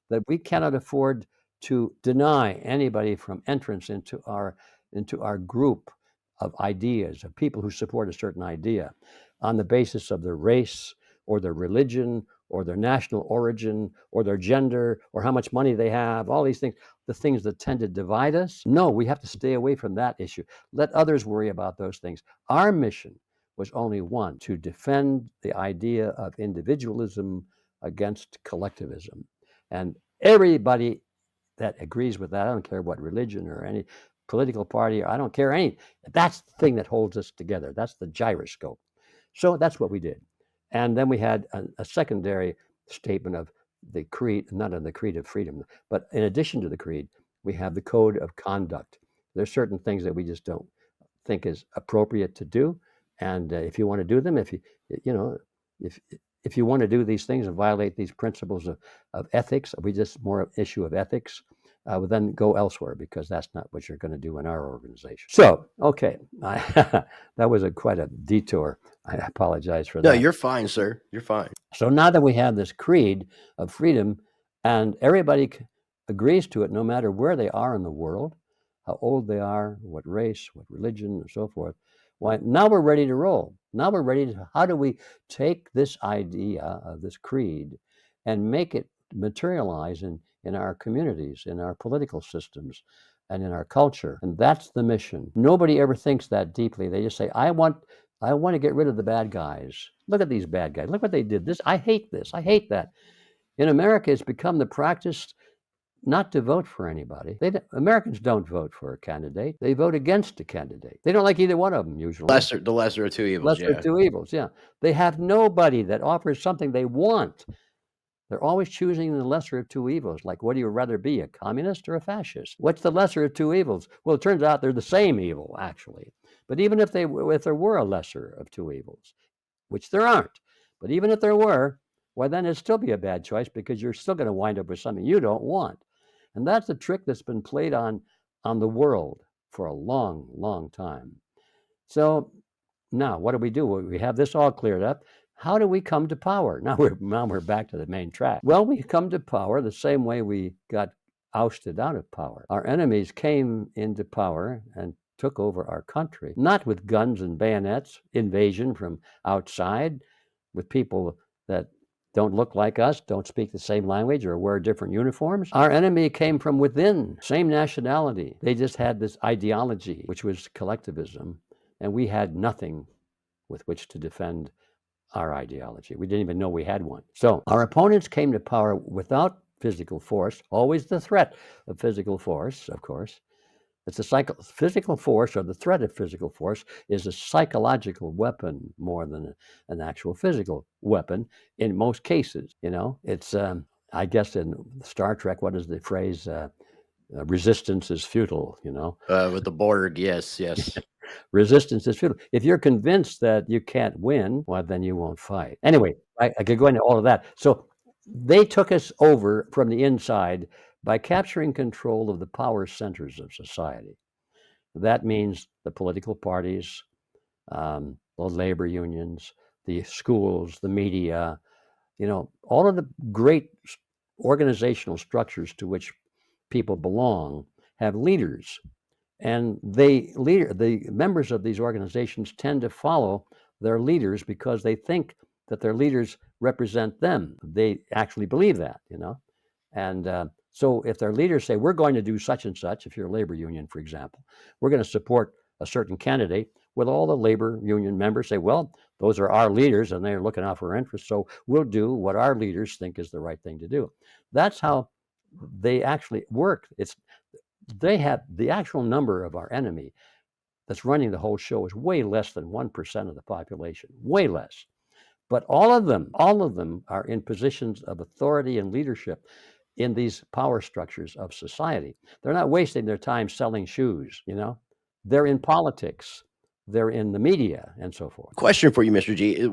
that we cannot afford to deny anybody from entrance into our group of ideas, of people who support a certain idea on the basis of their race or their religion or their national origin or their gender or how much money they have, all these things, the things that tend to divide us. No, we have to stay away from that issue. Let others worry about those things. Our mission was only one: to defend the idea of individualism against collectivism. And everybody that agrees with that, I don't care what religion or any political party, or I don't care any, that's the thing that holds us together. That's the gyroscope. So that's what we did. And then we had a secondary statement of the creed, not of the creed of freedom, but in addition to the creed, we have the code of conduct. There's certain things that we just don't think is appropriate to do. And if you want to do them, if if you want to do these things and violate these principles of ethics, we just more an issue of ethics, well, then go elsewhere, because that's not what you're going to do in our organization. So, okay, that was quite a detour. I apologize for No, that. you're fine, sir. You're fine. So now that we have this creed of freedom and everybody agrees to it, no matter where they are in the world, how old they are, what race, what religion, and so forth, why, now we're ready to roll. Now we're ready to, how do we take this idea of this creed and make it materialize in our communities, in our political systems, and in our culture? And that's the mission. Nobody ever thinks that deeply. They just say, I want to get rid of the bad guys. Look at these bad guys. Look what they did. This, I hate this. I hate that. In America, it's become the practice not to vote for anybody. Americans don't vote for a candidate. They vote against a candidate. They don't like either one of them usually. The lesser of two evils. Lesser of two evils, yeah. They have nobody that offers something they want. They're always choosing the lesser of two evils. Like, what do you rather be, a communist or a fascist? What's the lesser of two evils? Well, it turns out they're the same evil, actually. But even if there were a lesser of two evils, which there aren't, but even if there were, well, then it'd still be a bad choice, because you're still going to wind up with something you don't want. And that's a trick that's been played on the world for a long, long time. So now what do? We have this all cleared up. How do we come to power? Now we're back to the main track. Well, we come to power the same way we got ousted out of power. Our enemies came into power and took over our country, not with guns and bayonets, invasion from outside, with people that don't look like us, don't speak the same language, or wear different uniforms. Our enemy came from within, same nationality. They just had this ideology, which was collectivism, and we had nothing with which to defend our ideology. We didn't even know we had one. So our opponents came to power without physical force, always the threat of physical force, of course. It's physical force, or the threat of physical force, is a psychological weapon more than an actual physical weapon in most cases. It's, I guess in Star Trek, what is the phrase? Resistance is futile, With the Borg, yes. Resistance is futile. If you're convinced that you can't win, well, then you won't fight. Anyway, I could go into all of that. So they took us over from the inside by capturing control of the power centers of society. That means the political parties, the labor unions, the schools, the media, all of the great organizational structures to which people belong have leaders. And the members of these organizations tend to follow their leaders because they think that their leaders represent them. They actually believe that, And So if their leaders say, we're going to do such and such, if you're a labor union, for example, we're going to support a certain candidate, will all the labor union members say, well, those are our leaders and they're looking out for our interests, so we'll do what our leaders think is the right thing to do. That's how they actually work. They have the actual number of our enemy that's running the whole show is way less than 1% of the population, way less. But all of them are in positions of authority and leadership in these power structures of society. They're not wasting their time selling shoes, They're in politics, they're in the media, and so forth. Question for you, Mr. G.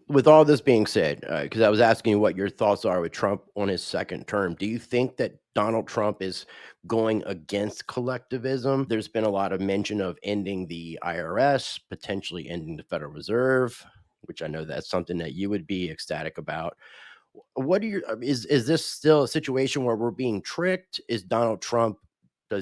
With all this being said, because I was asking you what your thoughts are with Trump on his second term, do you think that Donald Trump is going against collectivism? There's been a lot of mention of ending the IRS, potentially ending the Federal Reserve, which I know that's something that you would be ecstatic about. What do you is this still a situation where we're being tricked? Is Donald Trump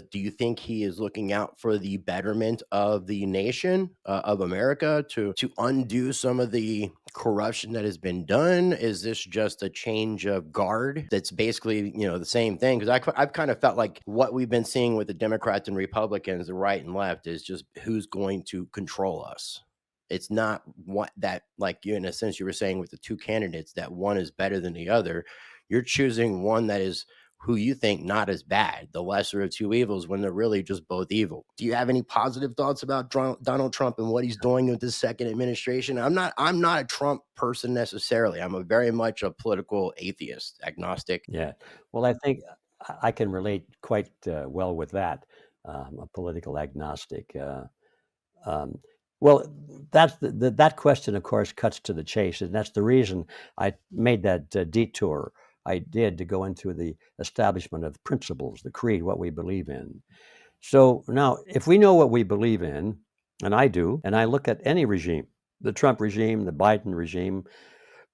do you think he is looking out for the betterment of the nation of America to undo some of the corruption that has been done? Is this just a change of guard that's basically the same thing? Because I've kind of felt like what we've been seeing with the Democrats and Republicans, the right and left, is just who's going to control us. It's not what that, like you, in a sense, you were saying with the two candidates, that one is better than the other. You're choosing one that is who you think not as bad, the lesser of two evils, when they're really just both evil. Do you have any positive thoughts about Donald Trump and what he's doing with this second administration? I'm not a Trump person necessarily. I'm very much a political atheist, agnostic. Yeah. Well, I think I can relate quite well with that. A political agnostic. Well, that's that question, of course, cuts to the chase, and that's the reason I made that detour I did to go into the establishment of principles, the creed, what we believe in. So now, if we know what we believe in, and I do, and I look at any regime, the Trump regime, the Biden regime,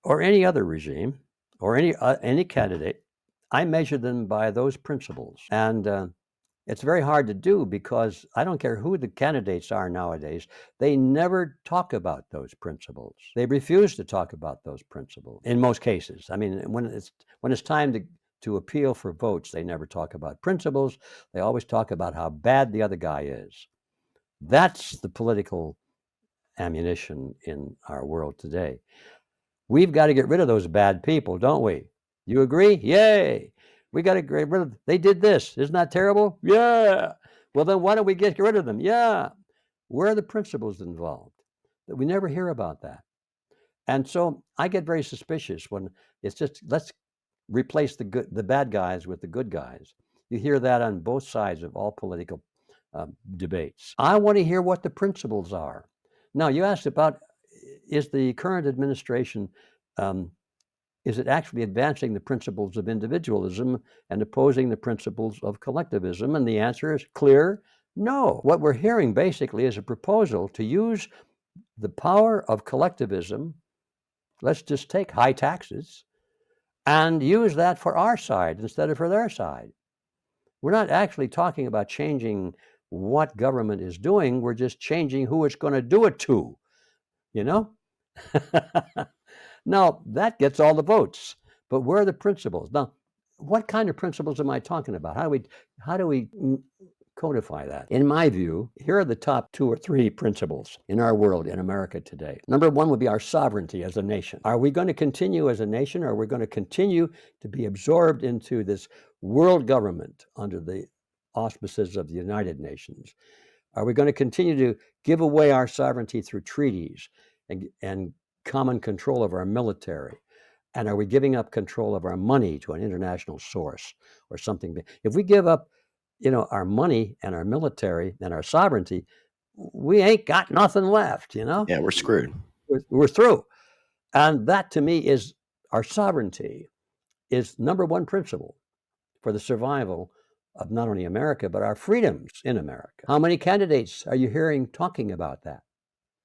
or any other regime, or any candidate, I measure them by those principles, and it's very hard to do because I don't care who the candidates are nowadays, they never talk about those principles. They refuse to talk about those principles in most cases. I mean, when it's time to appeal for votes, they never talk about principles. They always talk about how bad the other guy is. That's the political ammunition in our world today. We've got to get rid of those bad people, don't we? You agree? Yay! We got to get rid of. They did this. Isn't that terrible? Yeah. Well, then why don't we get rid of them? Yeah. Where are the principles involved? We never hear about that. And so I get very suspicious when it's just let's replace the bad guys with the good guys. You hear that on both sides of all political debates. I want to hear what the principles are. Now, you asked about is the current administration is it actually advancing the principles of individualism and opposing the principles of collectivism? And the answer is clear, no. What we're hearing basically is a proposal to use the power of collectivism, let's just take high taxes, and use that for our side instead of for their side. We're not actually talking about changing what government is doing, we're just changing who it's going to do it to, Now, that gets all the votes, but where are the principles? Now, what kind of principles am I talking about? How do we codify that? In my view, here are the top 2 or 3 principles in our world, in America today. Number 1 would be our sovereignty as a nation. Are we going to continue as a nation, or are we going to continue to be absorbed into this world government under the auspices of the United Nations? Are we going to continue to give away our sovereignty through treaties and common control of our military? And are we giving up control of our money to an international source or something? If we give up, our money and our military and our sovereignty, we ain't got nothing left, Yeah, we're screwed. We're through. And that, to me, is our sovereignty is number 1 principle for the survival of not only America, but our freedoms in America. How many candidates are you hearing talking about that?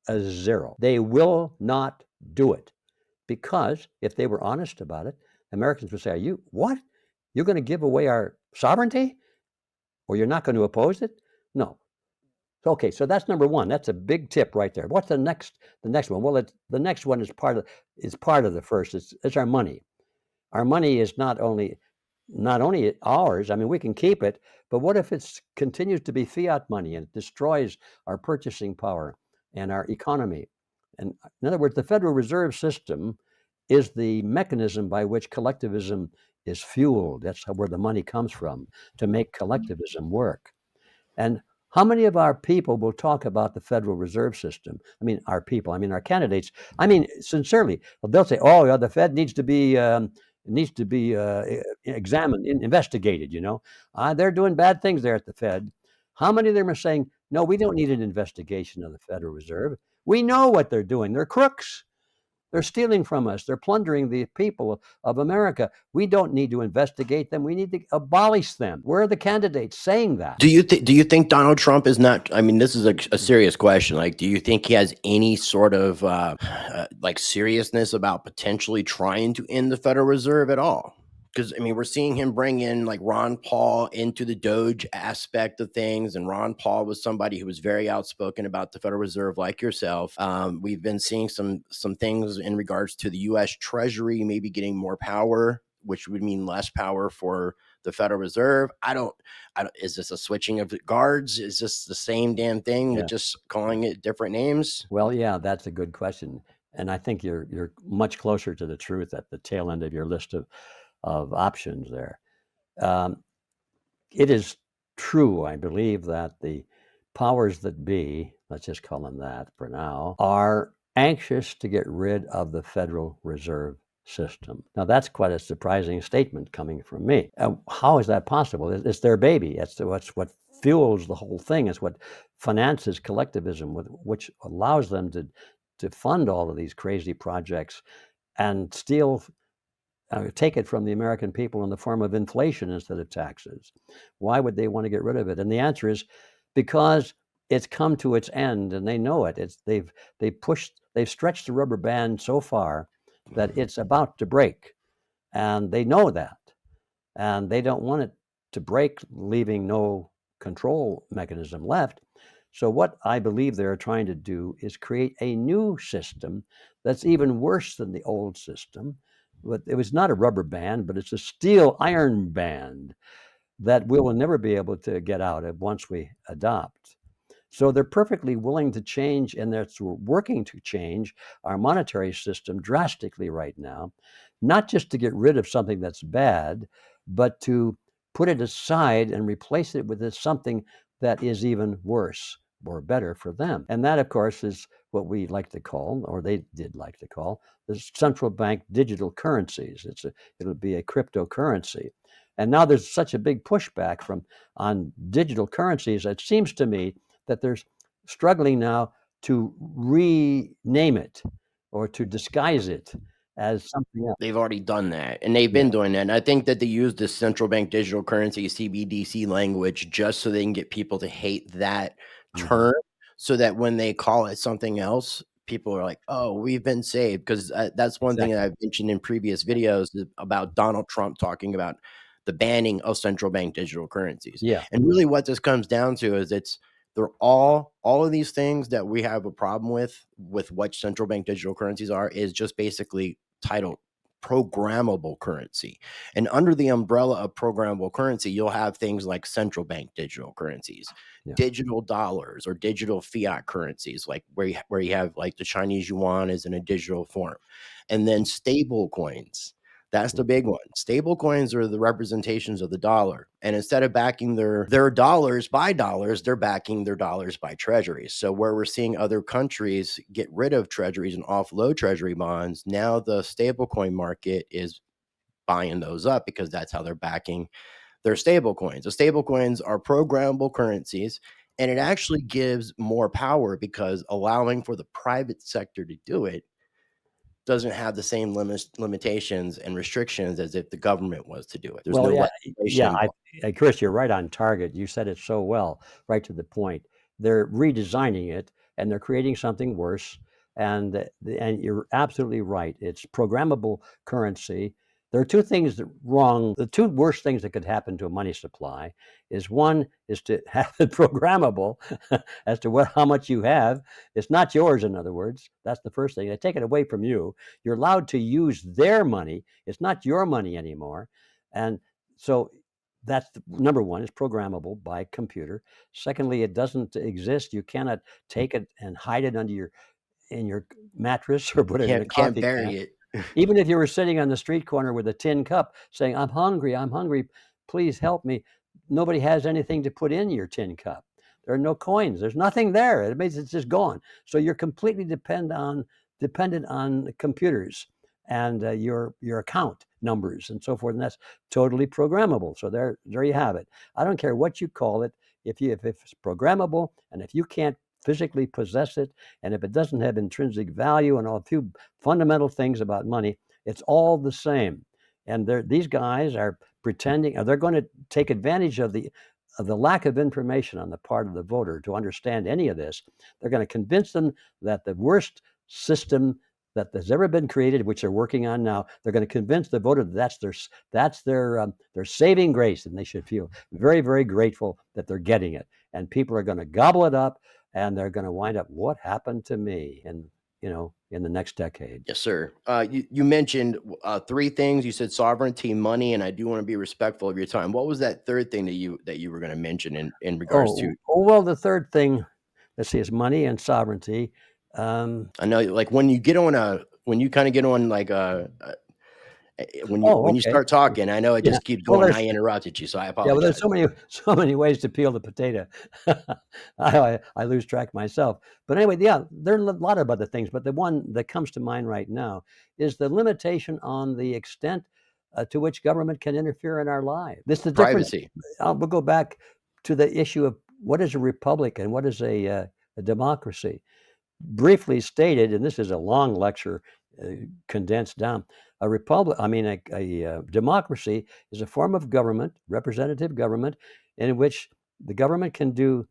0. They will not do it, because if they were honest about it, Americans would say, what? You're going to give away our sovereignty? Or you're not going to oppose it? No. Okay, so that's number 1. That's a big tip right there. What's the next one? Well, the next one is part of the first. It's our money. Our money is not only not only ours, I mean, we can keep it, but what if it continues to be fiat money and it destroys our purchasing power and our economy? And in other words, the Federal Reserve System is the mechanism by which collectivism is fueled. That's where the money comes from to make collectivism work. And how many of our people will talk about the Federal Reserve System? I mean, our people, I mean, our candidates. I mean, sincerely, they'll say, "Oh, yeah, the Fed needs to be examined, investigated." They're doing bad things there at the Fed. How many of them are saying, "No, we don't need an investigation of the Federal Reserve. We know what they're doing. They're crooks. They're stealing from us. They're plundering the people of America. We don't need to investigate them. We need to abolish them." Where are the candidates saying that? Do you think Donald Trump is not? I mean, this is a serious question. Like, do you think he has any sort of like seriousness about potentially trying to end the Federal Reserve at all? Because I mean, we're seeing him bring in like Ron Paul into the Doge aspect of things, and Ron Paul was somebody who was very outspoken about the Federal Reserve, like yourself. We've been seeing some things in regards to the U.S. Treasury maybe getting more power, which would mean less power for the Federal Reserve. I don't. Is this a switching of the guards? Is this the same damn thing with just calling it different names? Well, yeah, that's a good question, and I think you're much closer to the truth at the tail end of your list of options there. It is true, I believe, that the powers that be, let's just call them that for now, are anxious to get rid of the Federal Reserve System. Now, that's quite a surprising statement coming from me. How is that possible? It's their baby. It's what fuels the whole thing. It's what finances collectivism, which allows them to fund all of these crazy projects and steal take it from the American people in the form of inflation instead of taxes. Why would they want to get rid of it? And the answer is because it's come to its end, and they know it. They've stretched the rubber band so far that it's about to break, and they know that, and they don't want it to break, leaving no control mechanism left. So what I believe they're trying to do is create a new system that's even worse than the old system. But it was not a rubber band, but it's a steel iron band that we will never be able to get out of once we adopt. So they're perfectly willing to change, and they're working to change our monetary system drastically right now, not just to get rid of something that's bad, but to put it aside and replace it with something that is even worse or better for them. And that, of course, is what we like to call, or they did like to call, the central bank digital currencies. It'll be a cryptocurrency. And now there's such a big pushback on digital currencies. It seems to me that they're struggling now to rename it or to disguise it as something else. They've already done that, and they've been doing that. And I think that they use the central bank digital currency, CBDC language, just so they can get people to hate that term, so that when they call it something else, people are like, "Oh, we've been saved." Because that's one thing that I've mentioned in previous videos about Donald Trump talking about the banning of central bank digital currencies. Yeah. And really what this comes down to is they're all of these things that we have a problem with what central bank digital currencies are, is just basically titled programmable currency. And under the umbrella of programmable currency, you'll have things like central bank digital currencies, digital dollars, or digital fiat currencies, like where you have like the Chinese yuan is in a digital form, and then stable coins. That's the big one. Stable coins are the representations of the dollar. And instead of backing their dollars by dollars, they're backing their dollars by treasuries. So where we're seeing other countries get rid of treasuries and offload treasury bonds, now the stablecoin market is buying those up because that's how they're backing their stable coins. The stable coins are programmable currencies, and it actually gives more power because allowing for the private sector to do it doesn't have the same limitations and restrictions as if the government was to do it. There's no legislation. Chris, you're right on target. You said it so well, right to the point. They're redesigning it, and they're creating something worse. And you're absolutely right. It's programmable currency. There are two things wrong. The two worst things that could happen to a money supply is, one is to have it programmable as to how much you have. It's not yours, in other words. That's the first thing. They take it away from you. You're allowed to use their money. It's not your money anymore. And So that's number one, it's programmable by computer. Secondly, it doesn't exist. You cannot take it and hide it in your mattress or put it in a Can't coffee bury can. it. Even if you were sitting on the street corner with a tin cup saying, I'm hungry, please help me. Nobody has anything to put in your tin cup. There are no coins. There's nothing there. It means it's just gone. So you're completely dependent on computers and your account numbers and so forth. And that's totally programmable. So there you have it. I don't care what you call it. If it's programmable and if you can't physically possess it, and if it doesn't have intrinsic value and a few fundamental things about money, it's all the same. And these guys are pretending, they're going to take advantage of the lack of information on the part of the voter to understand any of this. They're going to convince them that the worst system that has ever been created, which they're working on now, they're going to convince the voter that that's their saving grace, and they should feel very, very grateful that they're getting it. And people are going to gobble it up, and they're going to wind up, what happened to me? And in the next decade. Yes, sir. You mentioned three things. You said sovereignty, money, and I do want to be respectful of your time. What was that third thing that you were going to mention in regards to? Well, the third thing, let's see, is money and sovereignty. I know, like when you kind of get on like when you Okay. start talking, I know it Yeah. just keeps Well, going. And I interrupted you, so I well, there's apologize. so many ways to peel the potato. I lose track myself. But anyway, yeah, there are a lot of other things, but the one that comes to mind right now is the limitation on the extent to which government can interfere in our lives. This is the difference. Privacy. We'll go back to the issue of what is a republic and what is a democracy. Briefly stated, and this is a long lecture condensed down, a democracy is a form of government, representative government, in which the government can do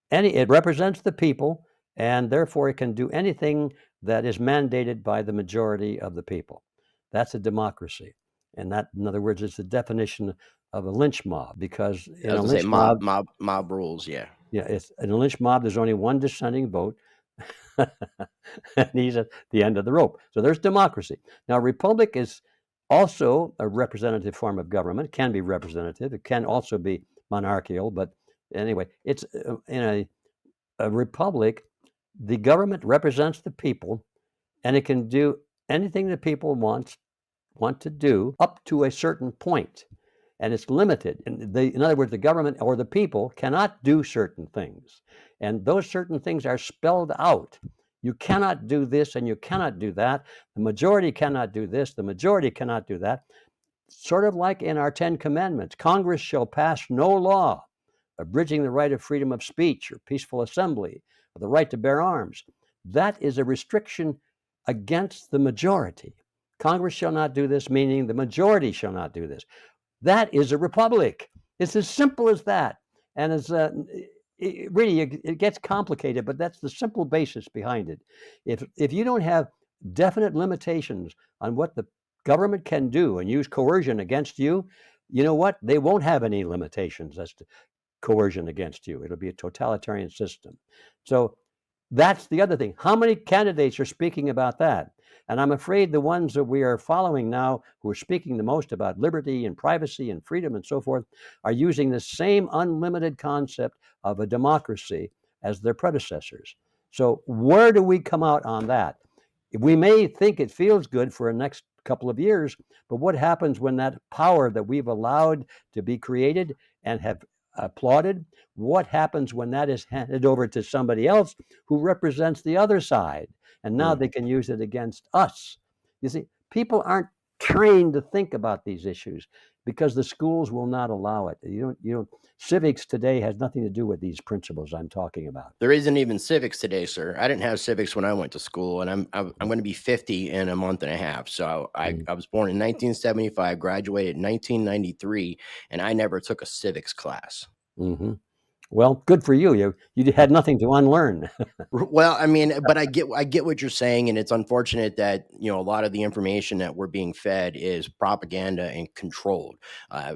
it represents the people, and therefore it can do anything that is mandated by the majority of the people. That's a democracy. And that, in other words, is the definition of a lynch mob, because I in was a gonna say lynch mob, mob rules. Yeah. in a lynch mob, there's only one dissenting vote. And he's at the end of the rope. So there's democracy. Now, a republic is also a representative form of government. It can be representative. It can also be monarchical. But anyway, it's in a republic, the government represents the people, and it can do anything the people want to do up to a certain point, and it's limited. In other words, the government or the people cannot do certain things, and those certain things are spelled out. You cannot do this and you cannot do that. The majority cannot do this. The majority cannot do that. Sort of like in our 10 Commandments, Congress shall pass no law abridging the right of freedom of speech or peaceful assembly or the right to bear arms. That is a restriction against the majority. Congress shall not do this, meaning the majority shall not do this. That is a republic. It's as simple as that. And it gets complicated, but that's the simple basis behind it. If you don't have definite limitations on what the government can do and use coercion against you, you know what? They won't have any limitations as to coercion against you. It'll be a totalitarian system. So that's the other thing. How many candidates are speaking about that? And I'm afraid the ones that we are following now, who are speaking the most about liberty and privacy and freedom and so forth, are using the same unlimited concept of a democracy as their predecessors. So where do we come out on that? We may think it feels good for the next couple of years, but what happens when that power that we've allowed to be created and have applauded, what happens when that is handed over to somebody else who represents the other side? And now they can use it against us. You see, people aren't trained to think about these issues because the schools will not allow it. Civics today has nothing to do with these principles I'm talking about. There isn't even civics today, sir. I didn't have civics when I went to school, and I'm going to be 50 in a month and a half. So I was born in 1975, graduated in 1993, and I never took a civics class. Mm-hmm. Well, good for you. You had nothing to unlearn. Well, I mean, but I get what you're saying, and it's unfortunate that a lot of the information that we're being fed is propaganda and controlled.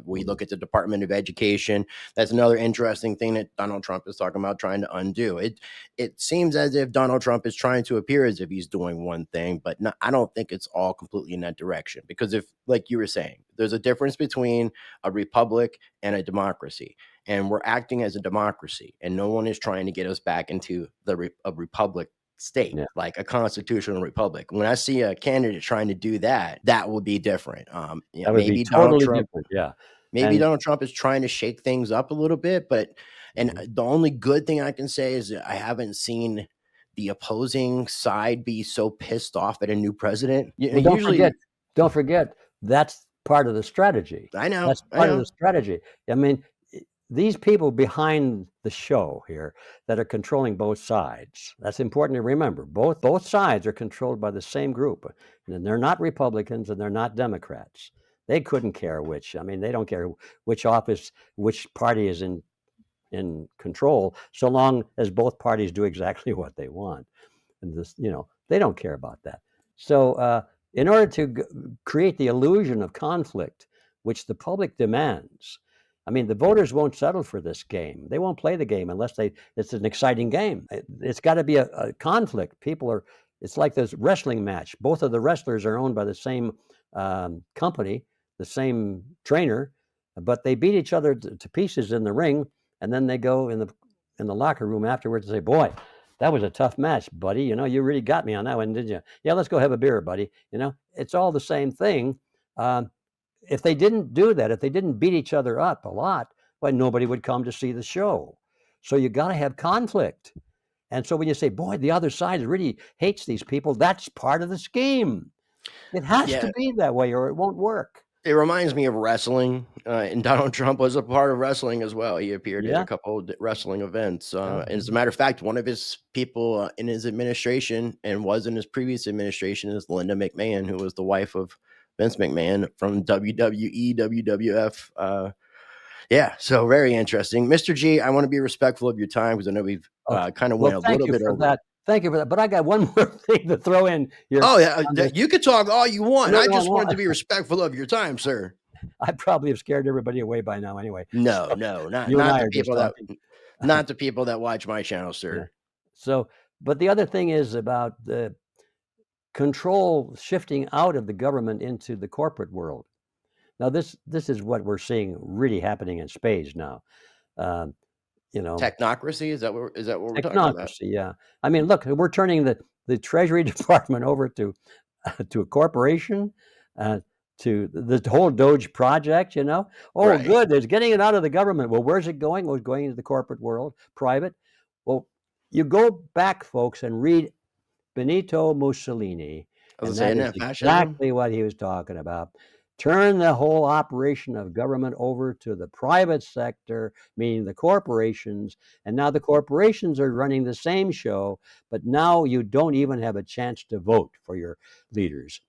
We look at the Department of Education. That's another interesting thing that Donald Trump is talking about trying to undo. It seems as if Donald Trump is trying to appear as if he's doing one thing, but I don't think it's all completely in that direction. Because if, like you were saying, There's a difference between a republic and a democracy, and we're acting as a democracy, and no one is trying to get us back into a republic state, Yeah, like a constitutional republic. When I see a candidate trying to do that, that would be different. that would be Maybe Donald totally Trump. different. Yeah, Maybe and Donald Trump is trying to shake things up a little bit, but and mhm. the only good thing I can say is that I haven't seen the opposing side be so pissed off at a new president. Well, Usually, don't forget that's part of the strategy. I know, That's I part of the know. strategy. I mean, these people behind the show here that are controlling both sides. That's important to remember. Both sides are controlled by the same group, and they're not Republicans and they're not Democrats. They couldn't care which. I mean, they don't care which office, which party is in control, so long as both parties do exactly what they want. And this, they don't care about that. So, in order to create the illusion of conflict, which the public demands, I mean, the voters won't settle for this game. They won't play the game unless it's an exciting game. It's got to be a conflict. It's like this wrestling match. Both of the wrestlers are owned by the same company, the same trainer, but they beat each other to pieces in the ring, and then they go in the locker room afterwards and say, "Boy, that was a tough match, buddy. You really got me on that one, didn't you? Yeah, let's go have a beer, buddy." It's all the same thing. Um, if they didn't do that, if they didn't beat each other up a lot, well, nobody would come to see the show. So you got to have conflict. And so when you say, "Boy, the other side really hates these people," that's part of the scheme. It has to Yeah, be that way, or it won't work. it reminds me of wrestling, and Donald Trump was a part of wrestling as well. He appeared at a Yeah. couple of wrestling events. Yeah. And as a matter of fact, one of his people in his administration and was in his previous administration is Linda McMahon, who was the wife of Vince McMahon from WWE, WWF. Yeah, so very interesting. Mr. G, I want to be respectful of your time because I know we've Okay. kind of Well, went a thank little you bit for over. that. Thank you for that. But I got one more thing to throw in here Oh, yeah, on this. you could talk all you want. No, I no, just wanted no. to be respectful of your time, sir. I probably have scared everybody away by now anyway. No, So no, not you and not I the are just people that talking. not the people that watch my channel, Yeah. sir. So, but the other thing is about the control shifting out of the government into the corporate world. Now, this is what we're seeing really happening in spades now. Um, you know, Technocracy, is that what we're talking about? Technocracy. Yeah, I mean, look, we're turning the Treasury Department over to to a corporation, uh, to the whole Doge project. Oh, Right. good, it's getting it out of the government. Well, where's it going? Well, it's going into the corporate world, private. Well, you go back, folks, and read Benito Mussolini, I was and that saying is that fascism. exactly what he was talking about. Turn the whole operation of government over to the private sector, meaning the corporations, and now the corporations are running the same show, but now you don't even have a chance to vote for your leaders.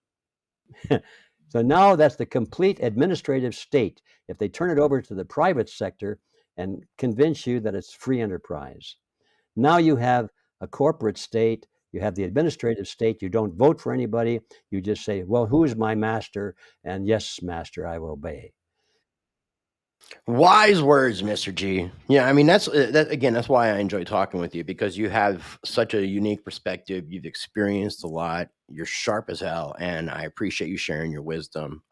So now that's the complete administrative state. If they turn it over to the private sector and convince you that it's free enterprise, now you have a corporate state, you have the administrative state, you don't vote for anybody, you just say, "Well, who is my master?" And "Yes, master, I will obey." Wise words, Mr. G. Yeah, I mean that again. That's why I enjoy talking with you because you have such a unique perspective. You've experienced a lot. You're sharp as hell, and I appreciate you sharing your wisdom.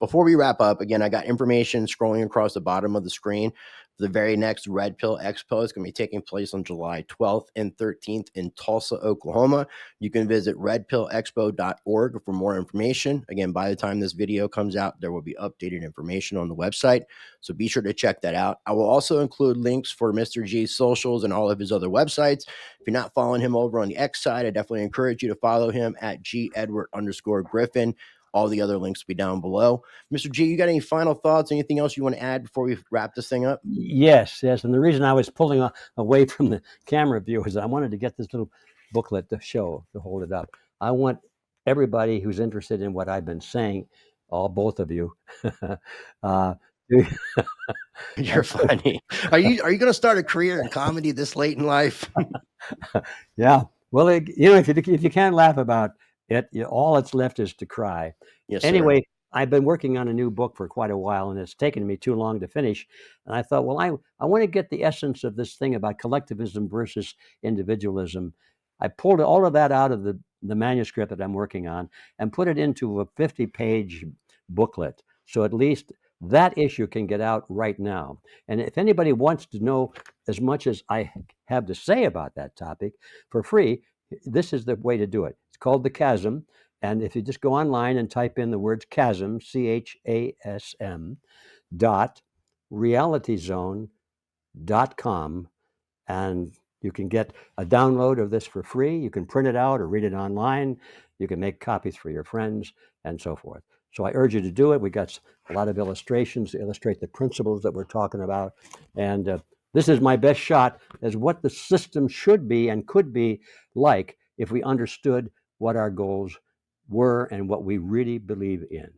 Before we wrap up, again, I got information scrolling across the bottom of the screen. The very next Red Pill Expo is going to be taking place on July 12th and 13th in Tulsa, Oklahoma. You can visit redpillexpo.org for more information. Again, by the time this video comes out, there will be updated information on the website. So be sure to check that out. I will also include links for Mr. G's socials and all of his other websites. If you're not following him over on the X side, I definitely encourage you to follow him at @GEdward_Griffin. All the other links will be down below. Mr. G, you got any final thoughts? Anything else you want to add before we wrap this thing up? Yes, yes. And the reason I was pulling away from the camera view is I wanted to get this little booklet to hold it up. I want everybody who's interested in what I've been saying, both of you, uh, to, You're funny. Are you going to start a career in comedy this late in life? yeah. Well, if you can't laugh about it, all that's left is to cry. Yes, sir. Anyway, I've been working on a new book for quite a while, and it's taken me too long to finish. And I thought, well, I want to get the essence of this thing about collectivism versus individualism. I pulled all of that out of the manuscript that I'm working on and put it into a 50-page booklet. So at least that issue can get out right now. And if anybody wants to know as much as I have to say about that topic for free, this is the way to do it. It's called the Chasm. And if you just go online and type in the words Chasm, CHASM, dot realityzone.com, and you can get a download of this for free. You can print it out or read it online. You can make copies for your friends and so forth. So I urge you to do it. We got a lot of illustrations to illustrate the principles that we're talking about. And this is my best shot as what the system should be and could be like if we understood what our goals were and what we really believe in.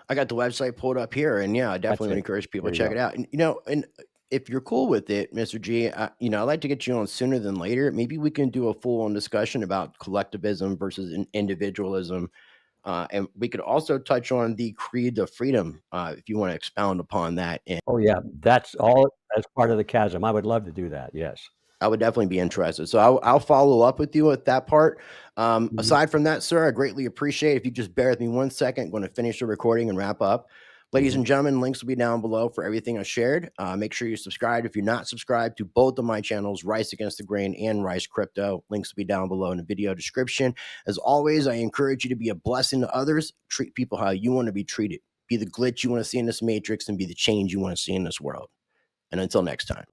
I got the website pulled up here, and yeah, I That's definitely would it. encourage people There to you check go. it out. And and if you're cool with it, Mr. G, I'd like to get you on sooner than later. Maybe we can do a full-on discussion about collectivism versus individualism, and we could also touch on the creed of freedom, if you want to expound upon that. And Oh, yeah. That's all as part of the chasm. I would love to do that. Yes. I would definitely be interested. So I'll follow up with you with that part. Mhm. Aside from that, sir, I greatly appreciate if you just bear with me 1 second. I'm going to finish the recording and wrap up. Ladies Mhm. and gentlemen, links will be down below for everything I shared. Make sure you subscribe if you're not subscribed to both of my channels, Rice Against the Grain and Rice Crypto. Links will be down below in the video description. As always, I encourage you to be a blessing to others. Treat people how you want to be treated. Be the glitch you want to see in this matrix and be the change you want to see in this world. And until next time.